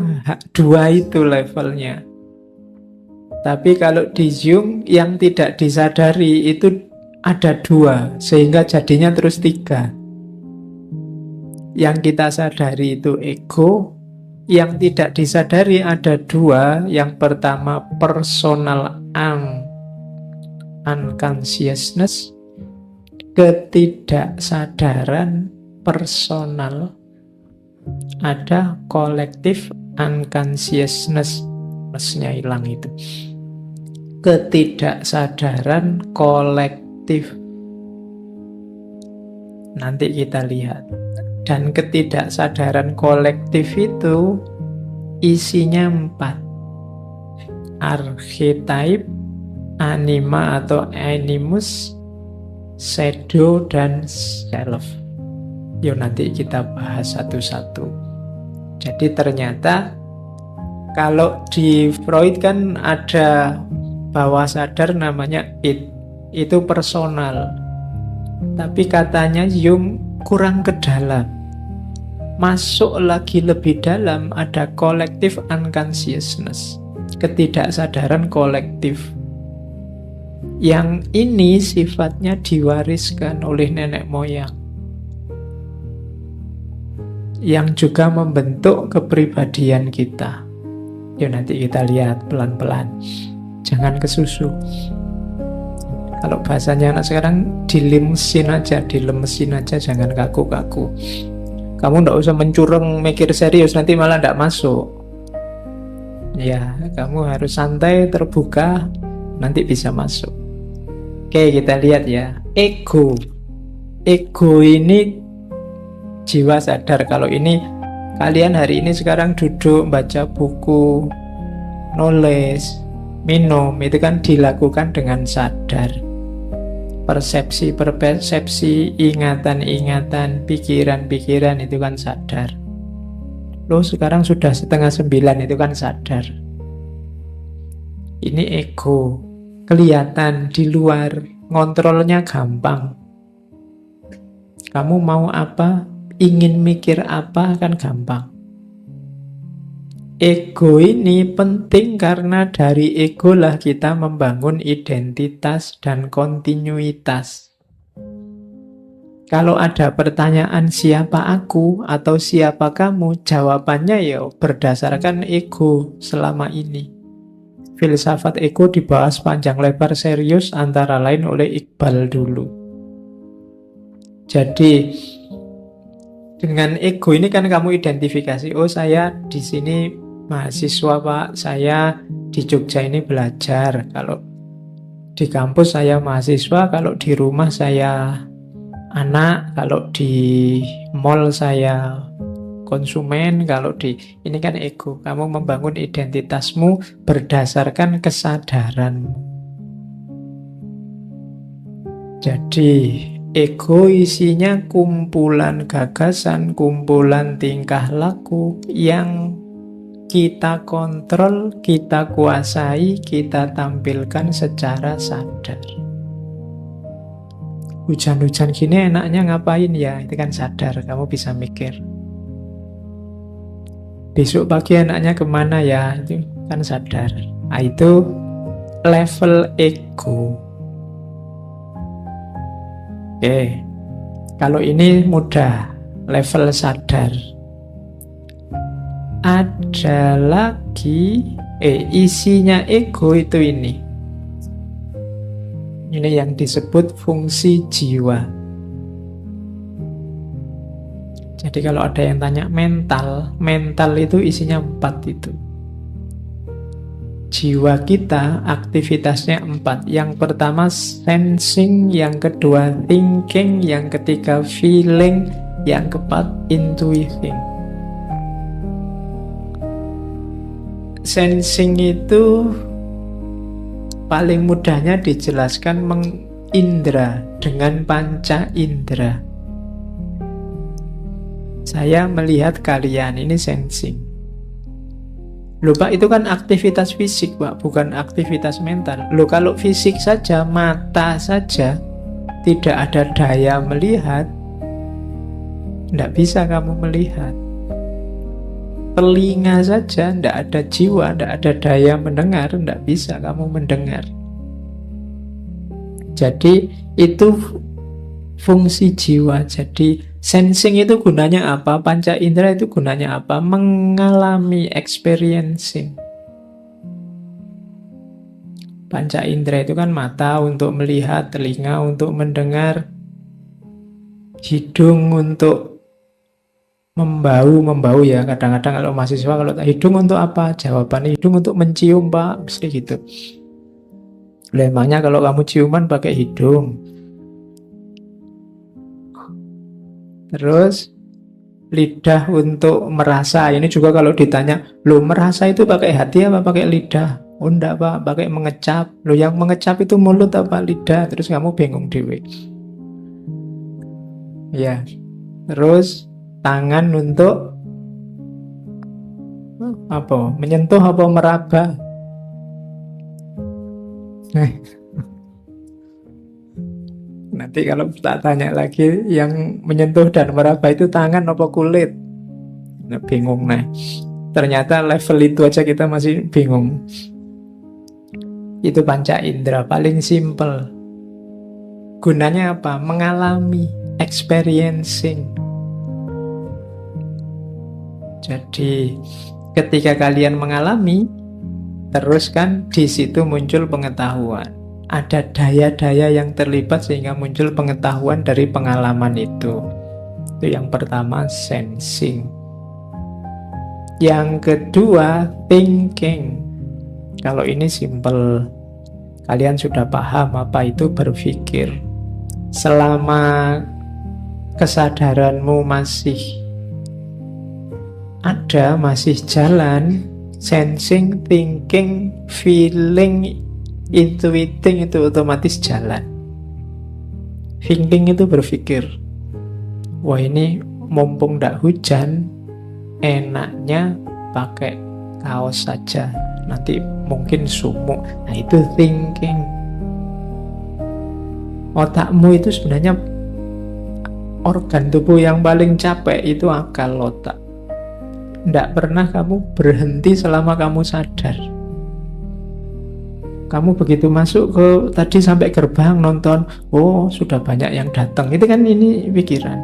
dua itu levelnya. Tapi kalau di Jung yang tidak disadari itu ada dua, sehingga jadinya terus tiga. Yang kita sadari itu ego, yang tidak disadari ada dua. Yang pertama personal unconsciousness, ketidaksadaran personal. Ada kolektif unconsciousness, plusnya hilang itu. Ketidaksadaran kolektif. Nanti kita lihat. Dan ketidaksadaran kolektif itu isinya 4. Archetype, anima atau animus, shadow, dan self. Yuk nanti kita bahas satu-satu. Jadi ternyata kalau di Freud kan ada bawah sadar namanya id. Itu personal. Tapi katanya Jung kurang ke dalam. Masuk lagi lebih dalam ada collective unconsciousness. Ketidaksadaran kolektif. Yang ini sifatnya diwariskan oleh nenek moyang. Yang juga membentuk kepribadian kita. Yuk nanti kita lihat pelan-pelan. Jangan kesusu. Kalau bahasanya anak sekarang dilemesin aja, jangan kaku-kaku. Kamu nggak usah mencureng mikir serius, nanti malah nggak masuk. Ya, kamu harus santai, terbuka, nanti bisa masuk. Oke, kita lihat ya. Ego. Ego ini jiwa sadar. Kalau ini kalian hari ini sekarang duduk baca buku, nulis, minum, itu kan dilakukan dengan sadar. Persepsi, ingatan-ingatan, pikiran-pikiran itu kan sadar. Loh, sekarang sudah 8:30, itu kan sadar. Ini ego, kelihatan di luar, ngontrolnya gampang. Kamu mau apa, ingin mikir apa kan gampang. Ego ini penting karena dari ego lah kita membangun identitas dan kontinuitas. Kalau ada pertanyaan siapa aku atau siapa kamu, jawabannya ya berdasarkan ego selama ini. Filsafat ego dibahas panjang lebar serius antara lain oleh Iqbal dulu. Jadi dengan ego ini kan kamu identifikasi, oh saya di sini mahasiswa Pak, saya di Jogja ini belajar. Kalau di kampus saya mahasiswa, kalau di rumah saya anak, kalau di mall saya konsumen, kalau di... Ini kan ego, kamu membangun identitasmu berdasarkan kesadaranmu. Jadi ego isinya kumpulan gagasan, kumpulan tingkah laku yang kita kontrol, kita kuasai, kita tampilkan secara sadar. Hujan-hujan gini enaknya ngapain ya? Itu kan sadar, kamu bisa mikir. Besok pagi enaknya kemana ya? Itu kan sadar. Nah, itu level ego. Oke, kalau ini mudah, level sadar. Ada lagi, isinya ego itu ini. Ini yang disebut fungsi jiwa. Jadi kalau ada yang tanya mental itu isinya 4 itu. Jiwa kita aktivitasnya 4. Yang pertama sensing, yang kedua thinking, yang ketiga feeling, yang keempat intuiting. Sensing itu paling mudahnya dijelaskan mengindra dengan panca indera. Saya melihat kalian, ini sensing. Loh Pak, itu kan aktivitas fisik Pak, bukan aktivitas mental. Loh kalau fisik saja, mata saja, tidak ada daya melihat, tidak bisa kamu melihat. Telinga saja, tidak ada jiwa, tidak ada daya mendengar, tidak bisa kamu mendengar. Jadi itu fungsi jiwa. Jadi sensing itu gunanya apa? Panca indera itu gunanya apa? Mengalami, experiencing. Panca indera itu kan mata untuk melihat, telinga untuk mendengar, hidung untuk membau ya. Kadang-kadang kalau mahasiswa, kalau hidung untuk apa? Jawabannya hidung untuk mencium Pak, mesti gitu. Lemahnya kalau kamu ciuman pakai hidung. Terus lidah untuk merasa. Ini juga kalau ditanya, lo merasa itu pakai hati apa pakai lidah? Oh enggak Pak, pakai mengecap. Lo yang mengecap itu mulut apa lidah? Terus kamu bingung dewe. Ya. Terus tangan untuk apa? Menyentuh apa meraba? Nanti kalau tak tanya lagi, yang menyentuh dan meraba itu tangan apa kulit? Nah, bingung. Nah, ternyata level itu aja kita masih bingung. Itu panca indera paling simple. Gunanya apa? Mengalami, experiencing. Jadi ketika kalian mengalami, terus kan di situ muncul pengetahuan. Ada daya-daya yang terlibat sehingga muncul pengetahuan dari pengalaman itu. Itu yang pertama, sensing. Yang kedua, thinking. Kalau ini simple, kalian sudah paham apa itu berpikir. Selama kesadaranmu masih ada, masih jalan, sensing, thinking, feeling, intuiting itu otomatis jalan. Thinking itu berpikir, wah ini mumpung ndak hujan, enaknya pakai kaos saja, nanti mungkin sumuk. Nah itu thinking. Otakmu itu sebenarnya organ tubuh yang paling capek itu akal, otak. Nggak pernah kamu berhenti selama kamu sadar. Kamu begitu masuk ke tadi sampai gerbang nonton, oh sudah banyak yang datang, itu kan ini pikiran.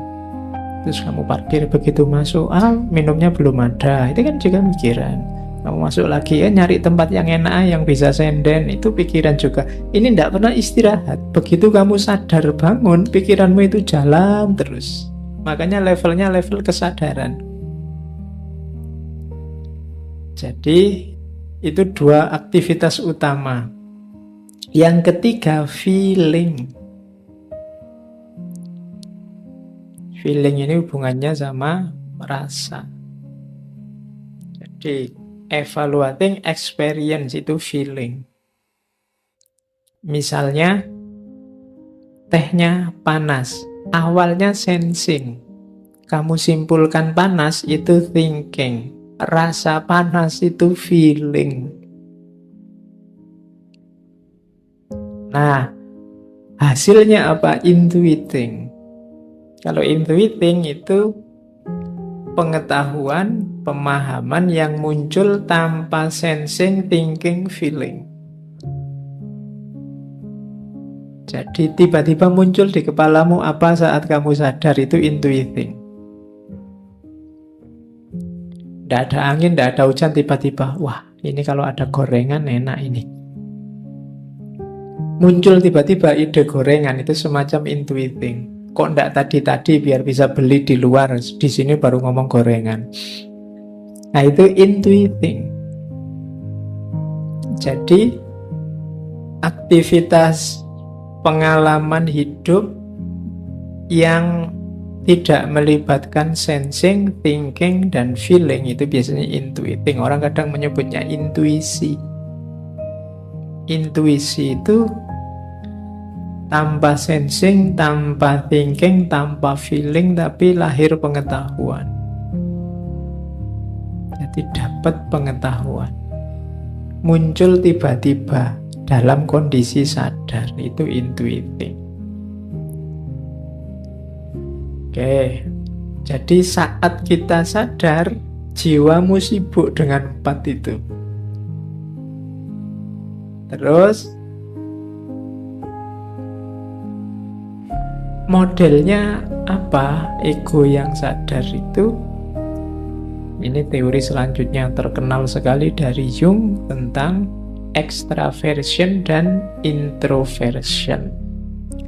Terus kamu parkir, begitu masuk, minumnya belum ada, itu kan juga pikiran. Kamu masuk lagi, nyari tempat yang enak, yang bisa senden, itu pikiran juga. Ini tidak pernah istirahat. Begitu kamu sadar bangun, pikiranmu itu jalan terus. Makanya levelnya level kesadaran. Jadi itu dua aktivitas utama. Yang ketiga, feeling. Feeling ini hubungannya sama rasa. Jadi, evaluating experience itu feeling. Misalnya, tehnya panas. Awalnya sensing. Kamu simpulkan panas itu thinking. Rasa panas itu feeling. Nah, hasilnya apa? Intuiting. Kalau intuiting itu pengetahuan, pemahaman yang muncul tanpa sensing, thinking, feeling. Jadi tiba-tiba muncul di kepalamu apa saat kamu sadar, itu intuiting. Tidak ada angin, tidak ada hujan, tiba-tiba, wah ini kalau ada gorengan enak ini. Muncul tiba-tiba ide gorengan, itu semacam intuiting. Kok enggak tadi-tadi biar bisa beli di luar, di sini baru ngomong gorengan. Nah itu intuiting. Jadi aktivitas pengalaman hidup yang tidak melibatkan sensing, thinking, dan feeling itu biasanya intuiting. Orang kadang menyebutnya intuisi. Intuisi itu tanpa sensing, tanpa thinking, tanpa feeling, tapi lahir pengetahuan. Jadi dapat pengetahuan. Muncul tiba-tiba dalam kondisi sadar, itu intuiting. Oke, jadi saat kita sadar, jiwamu sibuk dengan 4 itu. Terus modelnya apa? Ego yang sadar itu, ini teori selanjutnya yang terkenal sekali dari Jung tentang extraversion dan introversion.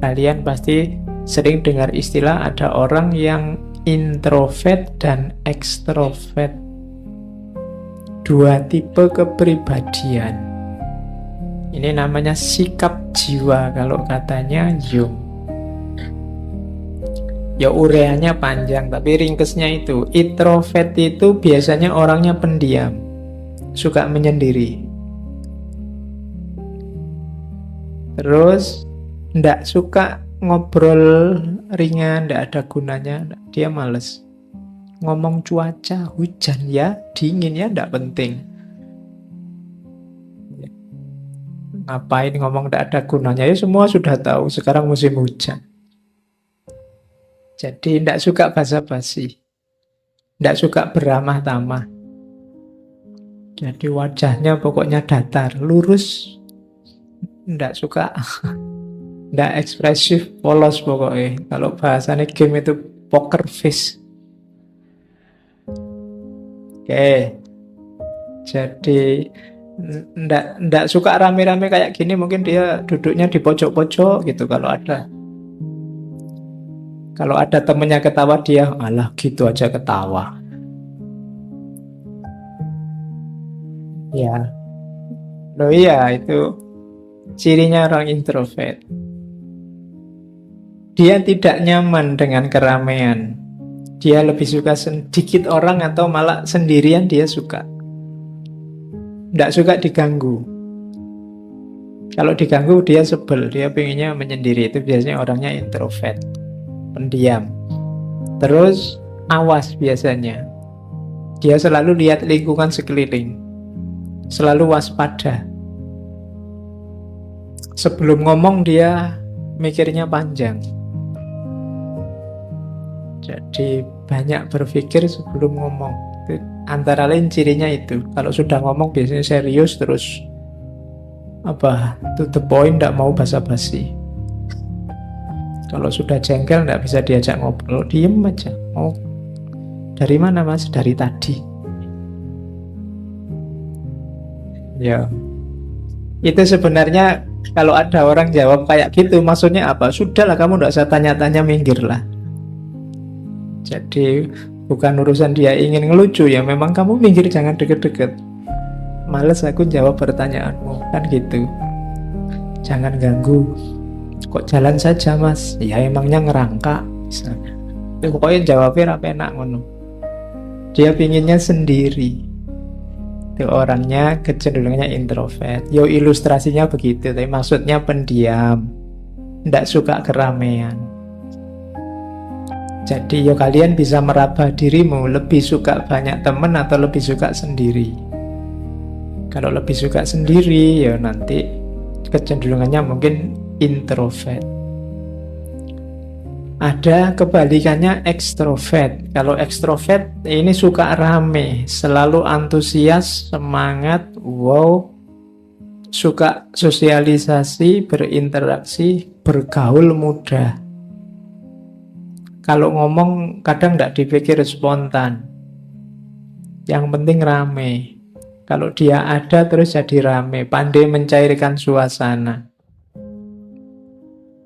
Kalian pasti sering dengar istilah ada orang yang introvert dan extrovert. Dua tipe kepribadian. Ini namanya sikap jiwa kalau katanya Jung. Ya ureanya panjang, tapi ringkesnya itu, introvert itu biasanya orangnya pendiam, suka menyendiri. Terus ndak suka ngobrol ringan, ndak ada gunanya, dia males. Ngomong cuaca, hujan ya, dingin ya, ndak penting. Ngapain ngomong ndak ada gunanya, ya semua sudah tahu sekarang musim hujan. Jadi tidak suka basa-basi, tidak suka beramah tamah. Jadi wajahnya pokoknya datar, lurus, tidak suka, tidak ekspresif, polos pokoknya. Kalau bahasanya game itu poker face. Oke, jadi tidak suka rame-rame kayak gini, mungkin dia duduknya di pojok-pojok gitu kalau ada. Kalau ada temennya ketawa, dia alah gitu aja ketawa. Ya, loh iya itu cirinya orang introvert. Dia tidak nyaman dengan keramaian. Dia lebih suka sedikit orang atau malah sendirian dia suka. Tidak suka diganggu. Kalau diganggu dia sebel, dia pengennya menyendiri. Itu biasanya orangnya introvert, pendiam. Terus awas biasanya. Dia selalu lihat lingkungan sekeliling. Selalu waspada. Sebelum ngomong dia mikirnya panjang. Jadi banyak berpikir sebelum ngomong. Antara lain cirinya itu. Kalau sudah ngomong biasanya serius terus to the point, tidak mau basa-basi. Kalau sudah jengkel tidak bisa diajak ngobrol, diem aja. Oh, dari mana mas? Dari tadi. Ya, itu sebenarnya kalau ada orang jawab kayak gitu, maksudnya apa? Sudahlah kamu tidak usah tanya-tanya, minggirlah. Jadi bukan urusan dia ingin ngelucu ya, memang kamu minggir, jangan deket-deket. Males aku jawab pertanyaanmu, kan gitu. Jangan ganggu. Kok jalan saja mas? Ya emangnya ngerangka misalnya. Pokoknya jawabnya apa enak ngono. Dia pinginnya sendiri. Itu orangnya kecenderungannya introvert. Yo ilustrasinya begitu, tapi maksudnya pendiam, tidak suka keramaian. Jadi yo kalian bisa meraba dirimu, lebih suka banyak teman atau lebih suka sendiri. Kalau lebih suka sendiri, ya nanti kecenderungannya mungkin introvert. Ada kebalikannya ekstrovert. Kalau ekstrovert ini suka rame, selalu antusias, semangat, wow, suka sosialisasi, berinteraksi, bergaul mudah. Kalau ngomong kadang tidak dipikir spontan. Yang penting rame. Kalau dia ada terus jadi rame, pandai mencairkan suasana.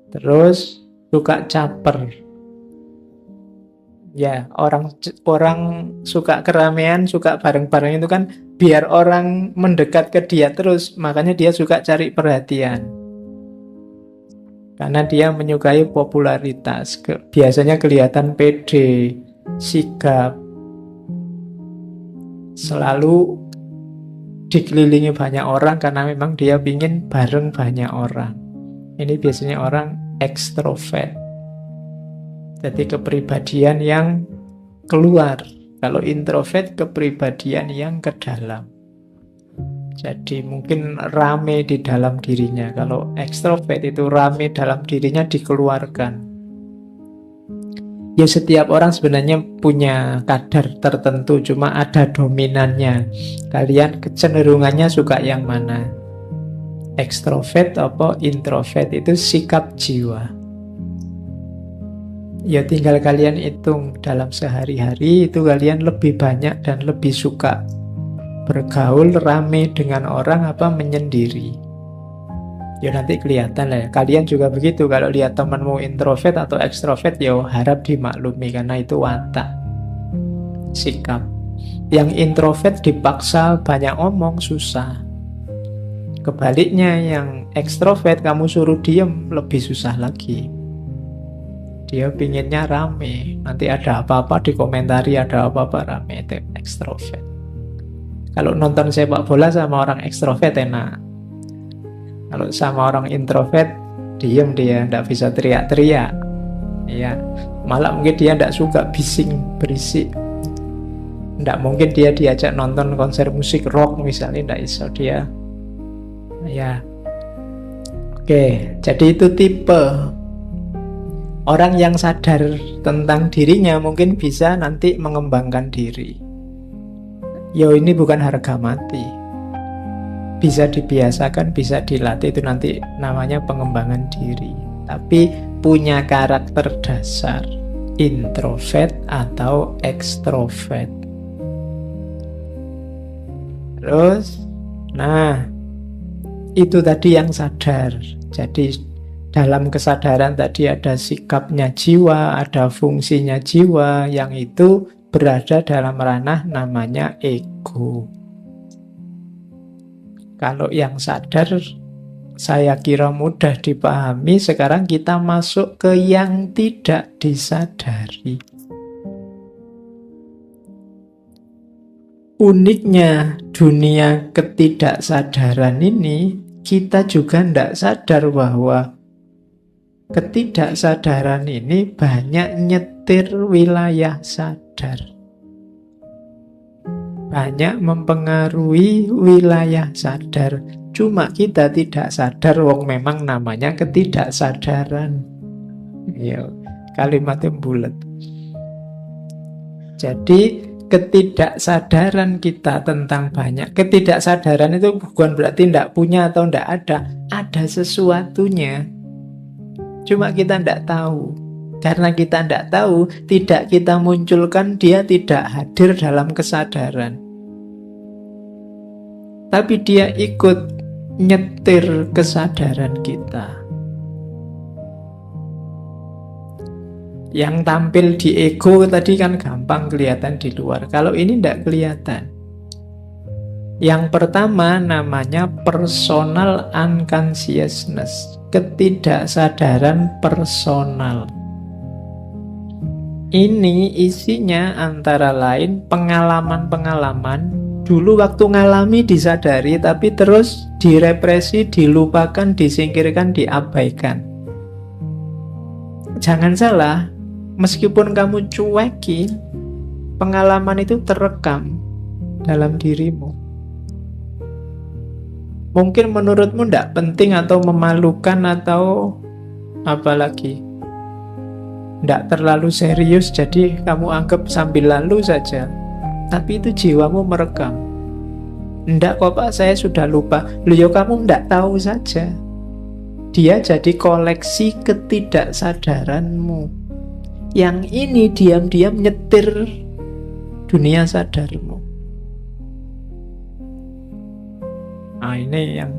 Terus suka caper. Ya, orang suka keramaian, suka bareng-bareng itu kan biar orang mendekat ke dia terus, makanya dia suka cari perhatian. Karena dia menyukai popularitas, biasanya kelihatan pede, sigap, selalu dikelilingi banyak orang karena memang dia ingin bareng banyak orang. Ini biasanya orang ekstrovert. Jadi kepribadian yang keluar. Kalau introvert kepribadian yang ke dalam. Jadi mungkin rame di dalam dirinya. Kalau ekstrovert itu rame dalam dirinya, dikeluarkan. Ya setiap orang sebenarnya punya kadar tertentu, cuma ada dominannya. Kalian kecenderungannya suka yang mana? Ekstrovert atau introvert, itu sikap jiwa. Ya tinggal kalian hitung dalam sehari-hari itu kalian lebih banyak dan lebih suka bergaul rame dengan orang apa menyendiri. Ya nanti kelihatan lah ya. Kalian juga begitu, kalau lihat temanmu introvert atau ekstrovert ya harap dimaklumi karena itu watak, sikap. Yang introvert dipaksa banyak omong susah. Kebaliknya yang ekstrovert kamu suruh diem lebih susah lagi. Dia pinginnya rame, nanti ada apa-apa dikomentari, ada apa-apa rame. Itu ekstrovert. Kalau nonton sepak bola sama orang ekstrovert enak. Kalau sama orang introvert, diem dia, tidak bisa teriak-teriak. Ya, malah mungkin dia tidak suka bising, berisik. Tidak mungkin dia diajak nonton konser musik rock misalnya, tidak bisa dia. Ya, oke. Jadi itu tipe orang yang sadar tentang dirinya mungkin bisa nanti mengembangkan diri. Yo ini bukan harga mati. Bisa dibiasakan, bisa dilatih, itu nanti namanya pengembangan diri. Tapi punya karakter dasar, introvert atau ekstrovert. Terus, nah itu tadi yang sadar. Jadi Dalam kesadaran tadi ada sikapnya jiwa, ada fungsinya jiwa, yang itu berada dalam ranah namanya ego. Kalau yang sadar, saya kira mudah dipahami. Sekarang kita masuk ke yang tidak disadari. Uniknya dunia ketidaksadaran ini, kita juga tidak sadar bahwa ketidaksadaran ini banyak nyetir wilayah sadar. Banyak mempengaruhi wilayah sadar. Cuma kita tidak sadar, wong memang namanya ketidaksadaran. Ya, kalimatnya bulat. Jadi ketidaksadaran kita tentang banyak. Ketidaksadaran itu bukan berarti tidak punya atau tidak ada. Ada sesuatunya. Cuma kita tidak tahu. Karena kita tidak tahu, tidak kita munculkan, dia tidak hadir dalam kesadaran. Tapi dia ikut nyetir kesadaran kita. Yang tampil di ego tadi kan gampang kelihatan di luar. Kalau ini tidak kelihatan. Yang pertama namanya personal unconsciousness. Ketidaksadaran personal. Ini isinya antara lain pengalaman-pengalaman. Dulu waktu ngalami disadari, tapi terus direpresi, dilupakan, disingkirkan, diabaikan. Jangan salah, meskipun kamu cuekin, pengalaman itu terekam dalam dirimu. Mungkin menurutmu tidak penting atau memalukan atau apalagi tidak terlalu serius, jadi kamu anggap sambil lalu saja. Tapi itu jiwamu merekam. Ndak kok Pak, saya sudah lupa. Loh ya kamu ndak tahu saja. Dia jadi koleksi ketidaksadaranmu. Yang ini diam-diam nyetir dunia sadarmu. Nah ini yang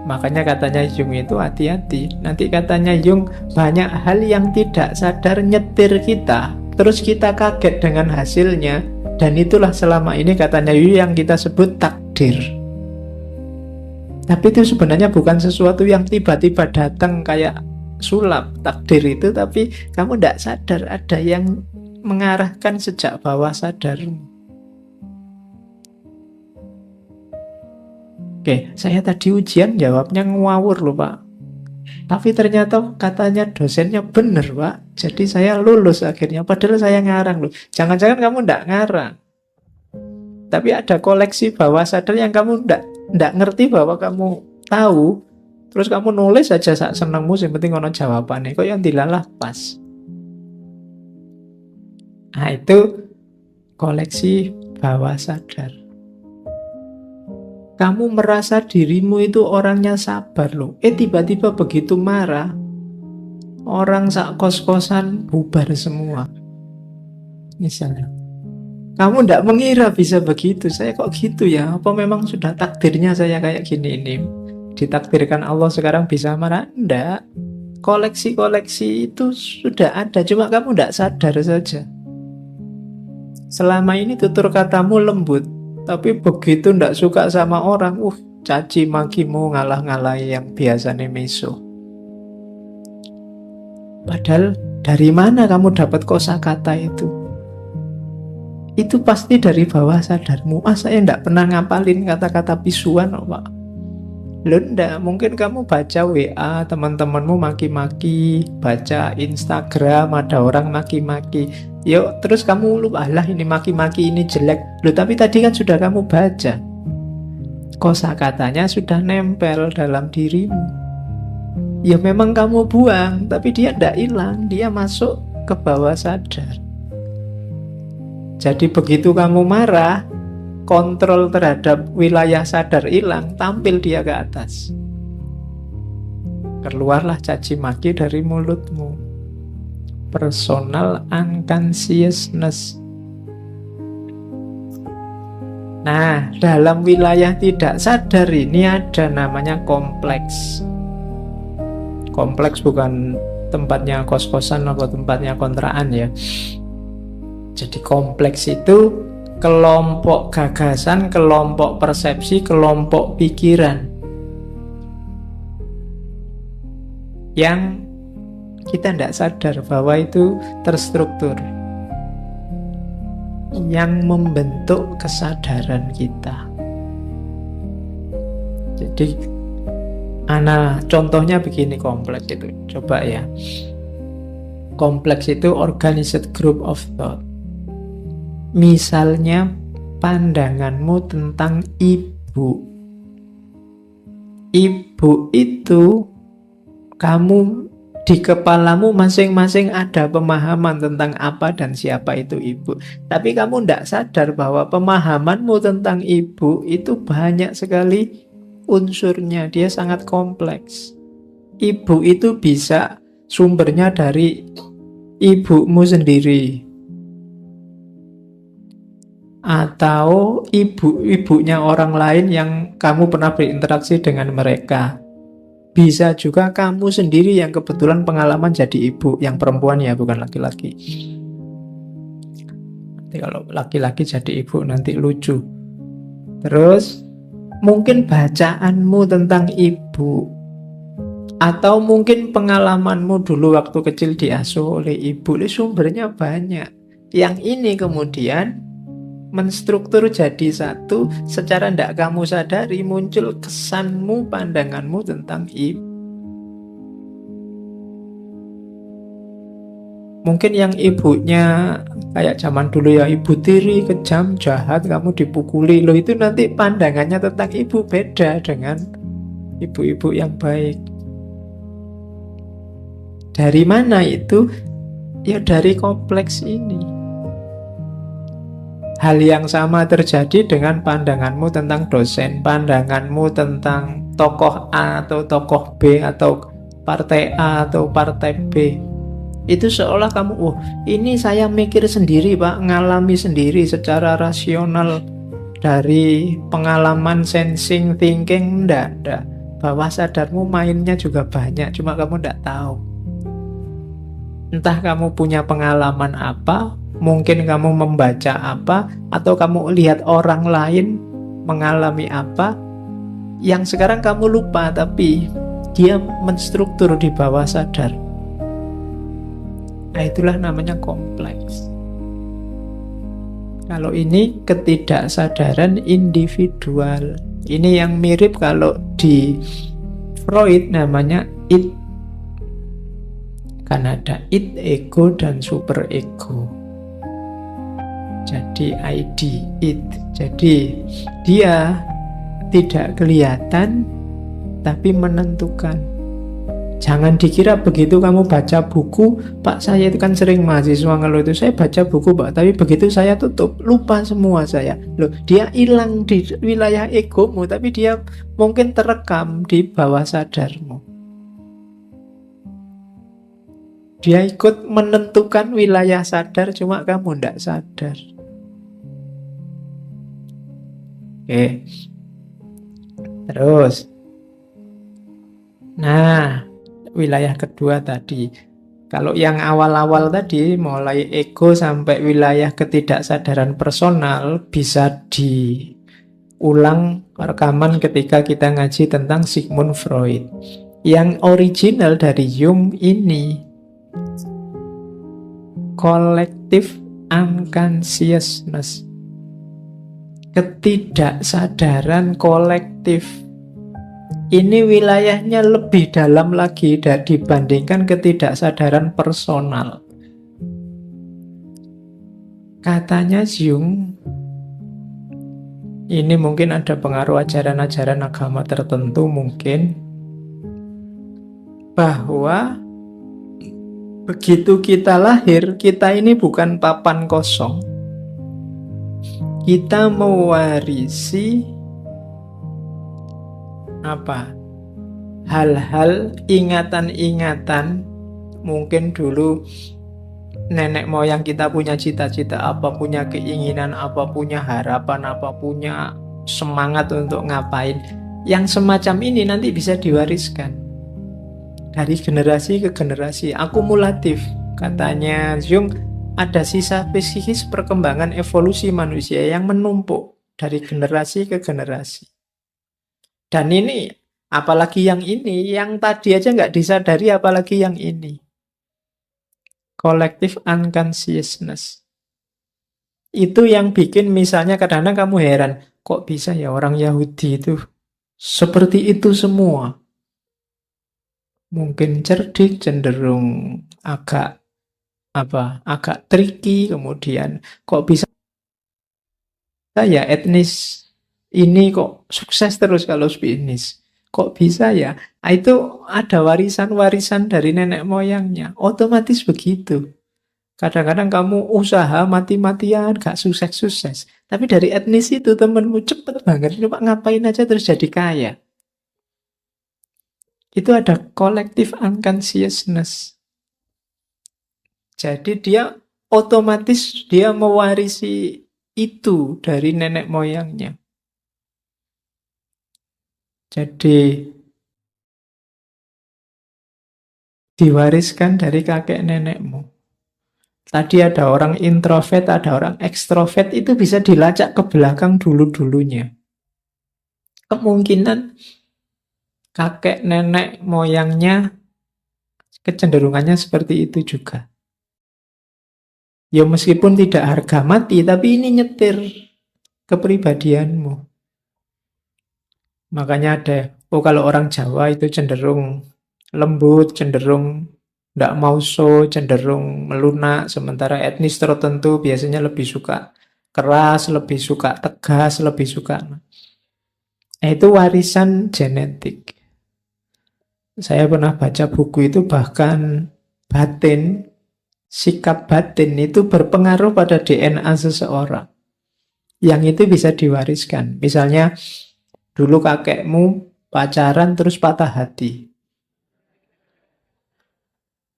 makanya katanya Jung itu hati-hati. Nanti katanya Jung banyak hal yang tidak sadar nyetir kita, terus kita kaget dengan hasilnya. Dan itulah selama ini katanya Jung yang kita sebut takdir. Tapi itu sebenarnya bukan sesuatu yang tiba-tiba datang kayak sulap takdir itu. Tapi kamu tidak sadar ada yang mengarahkan sejak bawah sadarmu. Oke, saya tadi ujian jawabnya ngawur loh Pak. Tapi ternyata katanya dosennya benar Pak. Jadi saya lulus akhirnya. Padahal saya ngarang loh. Jangan-jangan kamu ndak ngarang. Tapi ada koleksi bawah sadar yang kamu ndak ngerti bahwa kamu tahu. Terus kamu nulis aja sak senengmu, yang penting ono jawabannya. Kok yang dilalah pas. Nah itu koleksi bawah sadar. Kamu merasa dirimu itu orangnya sabar loh. Tiba-tiba begitu marah, orang sak kos-kosan bubar semua. Misalnya, kamu tidak mengira bisa begitu. Saya kok gitu ya? Apa memang sudah takdirnya saya kayak gini ini? Ditakdirkan Allah sekarang bisa marah? Enggak. Koleksi-koleksi itu sudah ada. Cuma kamu tidak sadar saja. Selama ini tutur katamu lembut. Tapi begitu ndak suka sama orang, caci makimu ngalah-ngalahi yang biasanya meso. Padahal dari mana kamu dapat kosakata itu? Itu pasti dari bawah sadarmu. Saya ndak pernah ngapalin kata-kata pisuan, Pak. Loh ndak, mungkin kamu baca WA teman-temanmu maki-maki, baca Instagram ada orang maki-maki. Yuk, terus kamu lupa, alah ini maki-maki, ini jelek. Loh, tapi tadi kan sudah kamu baca. Kosakatanya sudah nempel dalam dirimu. Ya memang kamu buang, tapi dia tidak hilang. Dia masuk ke bawah sadar. Jadi begitu kamu marah, kontrol terhadap wilayah sadar hilang, tampil dia ke atas. Keluarlah caci maki dari mulutmu. Personal unconsciousness. Nah, dalam wilayah tidak sadar ini ada namanya kompleks. Kompleks bukan tempatnya kos-kosan atau tempatnya kontrakan ya. Jadi kompleks itu kelompok gagasan, kelompok persepsi, kelompok pikiran yang kita tidak sadar bahwa itu terstruktur, yang membentuk kesadaran kita. Jadi contohnya begini kompleks itu, coba ya. Kompleks itu organized group of thought. Misalnya pandanganmu tentang ibu. Ibu itu kamu di kepalamu masing-masing ada pemahaman tentang apa dan siapa itu ibu. Tapi kamu tidak sadar bahwa pemahamanmu tentang ibu itu banyak sekali unsurnya. Dia sangat kompleks. Ibu itu bisa sumbernya dari ibumu sendiri, atau ibu-ibunya orang lain yang kamu pernah berinteraksi dengan mereka. Bisa juga kamu sendiri yang kebetulan pengalaman jadi ibu, yang perempuan ya, bukan laki-laki. Nanti kalau laki-laki jadi ibu nanti lucu. Terus mungkin bacaanmu tentang ibu, atau mungkin pengalamanmu dulu waktu kecil diasuh oleh ibu. Sumbernya banyak. Yang ini kemudian menstruktur jadi satu, secara tidak kamu sadari muncul kesanmu, pandanganmu tentang ibu. Mungkin yang ibunya kayak zaman dulu ya, ibu tiri, kejam, jahat, kamu dipukuli. Loh, itu nanti pandangannya tentang ibu beda dengan ibu-ibu yang baik. Dari mana itu? Ya dari kompleks ini. Hal yang sama terjadi dengan pandanganmu tentang dosen, pandanganmu tentang tokoh A atau tokoh B, atau partai A atau partai B. Itu seolah kamu, oh ini saya mikir sendiri Pak, ngalami sendiri secara rasional dari pengalaman sensing, thinking. Enggak. Bawah sadarmu mainnya juga banyak, cuma kamu enggak tahu. Entah kamu punya pengalaman apa, mungkin kamu membaca apa, atau kamu lihat orang lain mengalami apa, yang sekarang kamu lupa, tapi dia menstruktur di bawah sadar. Nah, itulah namanya kompleks. Kalau ini ketidaksadaran individual. Ini yang mirip kalau di Freud namanya id. Kan ada id, ego, dan super ego. Jadi ID, id. Jadi dia tidak kelihatan tapi menentukan. Jangan dikira begitu kamu baca buku, Pak saya itu kan sering mahasiswa ngeluh itu, saya baca buku Pak, tapi begitu saya tutup, lupa semua saya. Loh, dia hilang di wilayah egomu, tapi dia mungkin terekam di bawah sadarmu. Dia ikut menentukan wilayah sadar, cuma kamu tidak sadar. Oke. Terus. Nah, wilayah kedua tadi. Kalau yang awal-awal tadi, mulai ego sampai wilayah ketidaksadaran personal, bisa diulang rekaman ketika kita ngaji tentang Sigmund Freud. Yang original dari Jung ini collective unconsciousness, ketidaksadaran kolektif. Ini wilayahnya lebih dalam lagi dibandingkan ketidaksadaran personal. Katanya Jung, ini mungkin ada pengaruh ajaran-ajaran agama tertentu mungkin, bahwa begitu kita lahir, kita ini bukan papan kosong. Kita mewarisi apa? Hal-hal, ingatan-ingatan. Mungkin dulu nenek moyang kita punya cita-cita apa, punya keinginan apa, punya harapan apa, punya semangat untuk ngapain. Yang semacam ini nanti bisa diwariskan. dari generasi ke generasi, akumulatif. Katanya Jung, ada sisa psikis perkembangan evolusi manusia yang menumpuk dari generasi ke generasi. Dan ini, apalagi yang ini, yang tadi aja nggak disadari, apalagi yang ini. Collective unconsciousness. Itu yang bikin misalnya kadang-kadang kamu heran, kok bisa ya orang Yahudi itu seperti itu semua. Mungkin cerdik, cenderung agak tricky, kemudian kok bisa ya etnis ini kok sukses terus kalau bisnis. Kok bisa ya? Itu ada warisan-warisan dari nenek moyangnya. Otomatis begitu. Kadang-kadang kamu usaha mati-matian, gak sukses-sukses. Tapi dari etnis itu temenmu cepet banget. Cuma ngapain aja terus jadi kaya. Itu ada collective unconsciousness. Jadi dia otomatis dia mewarisi itu dari nenek moyangnya. Jadi diwariskan dari kakek nenekmu. Tadi ada orang introvert, ada orang ekstrovert, itu bisa dilacak ke belakang dulu-dulunya. Kemungkinan kakek nenek moyangnya kecenderungannya seperti itu juga. Ya meskipun tidak harga mati, tapi ini nyetir kepribadianmu. Makanya ada, kalau orang Jawa itu cenderung lembut, cenderung tidak mau so, cenderung melunak, sementara etnis tertentu biasanya lebih suka keras, lebih suka tegas, lebih suka. Itu warisan genetik. Saya pernah baca buku itu bahkan batin, sikap batin itu berpengaruh pada DNA seseorang. Yang itu bisa diwariskan. Misalnya dulu kakekmu pacaran terus patah hati.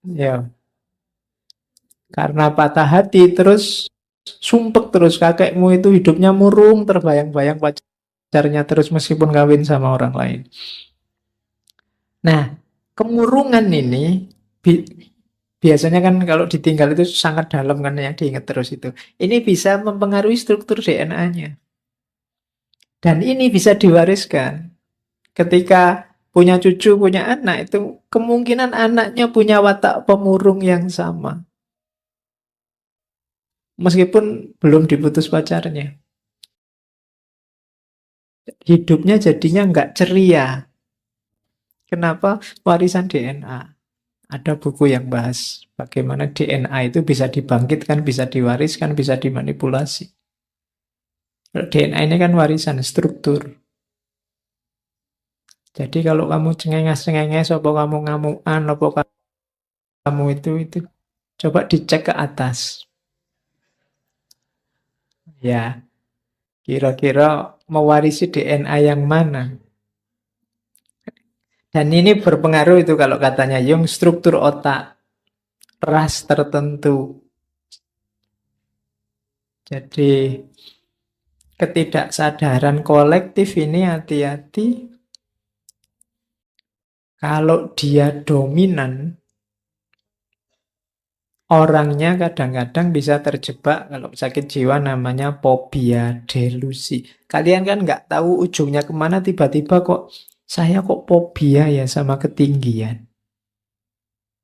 Ya, karena patah hati terus sumpek terus kakekmu itu hidupnya murung, terbayang-bayang pacarnya terus meskipun kawin sama orang lain. Nah, kemurungan ini biasanya kan kalau ditinggal itu sangat dalam kan yang diingat terus itu. Ini bisa mempengaruhi struktur DNA-nya. Dan ini bisa diwariskan. Ketika punya cucu, punya anak, itu kemungkinan anaknya punya watak pemurung yang sama. Meskipun belum diputus pacarnya. Hidupnya jadinya nggak ceria. Kenapa? Warisan DNA. Ada buku yang bahas bagaimana DNA itu bisa dibangkitkan, bisa diwariskan, bisa dimanipulasi. DNA ini kan warisan struktur. Jadi kalau kamu cengenges-cengenges, apa kamu ngamuan, apa kamu itu coba dicek ke atas. Ya, kira-kira mewarisi DNA yang mana? Dan ini berpengaruh itu kalau katanya Jung, struktur otak, ras tertentu. Jadi ketidaksadaran kolektif ini hati-hati. Kalau dia dominan, orangnya kadang-kadang bisa terjebak, kalau sakit jiwa namanya fobia, delusi. Kalian kan nggak tahu ujungnya kemana, tiba-tiba kok saya kok fobia ya sama ketinggian.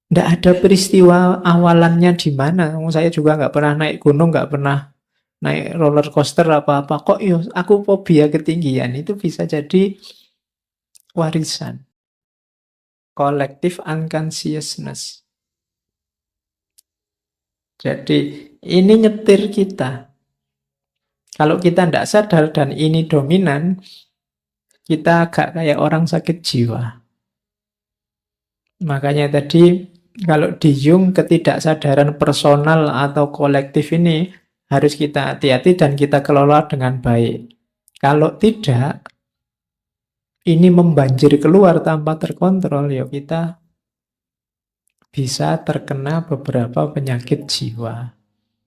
Nggak ada peristiwa awalannya di mana. Saya juga nggak pernah naik gunung, nggak pernah naik roller coaster apa-apa. Kok yo aku fobia ketinggian? Itu bisa jadi warisan. Collective unconsciousness. Jadi ini nyetir kita. Kalau kita tidak sadar dan ini dominan, kita agak kayak orang sakit jiwa. Makanya tadi kalau di Jung ketidaksadaran personal atau kolektif ini harus kita hati-hati dan kita kelola dengan baik. Kalau tidak, ini membanjir keluar tanpa terkontrol, ya kita bisa terkena beberapa penyakit jiwa.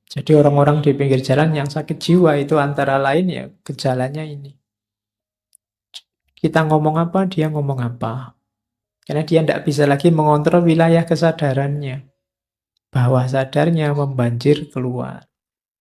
Jadi orang-orang di pinggir jalan yang sakit jiwa itu antara lain ya gejalanya ini. Kita ngomong apa, dia ngomong apa. Karena dia tidak bisa lagi mengontrol wilayah kesadarannya. Bawah sadarnya membanjir keluar.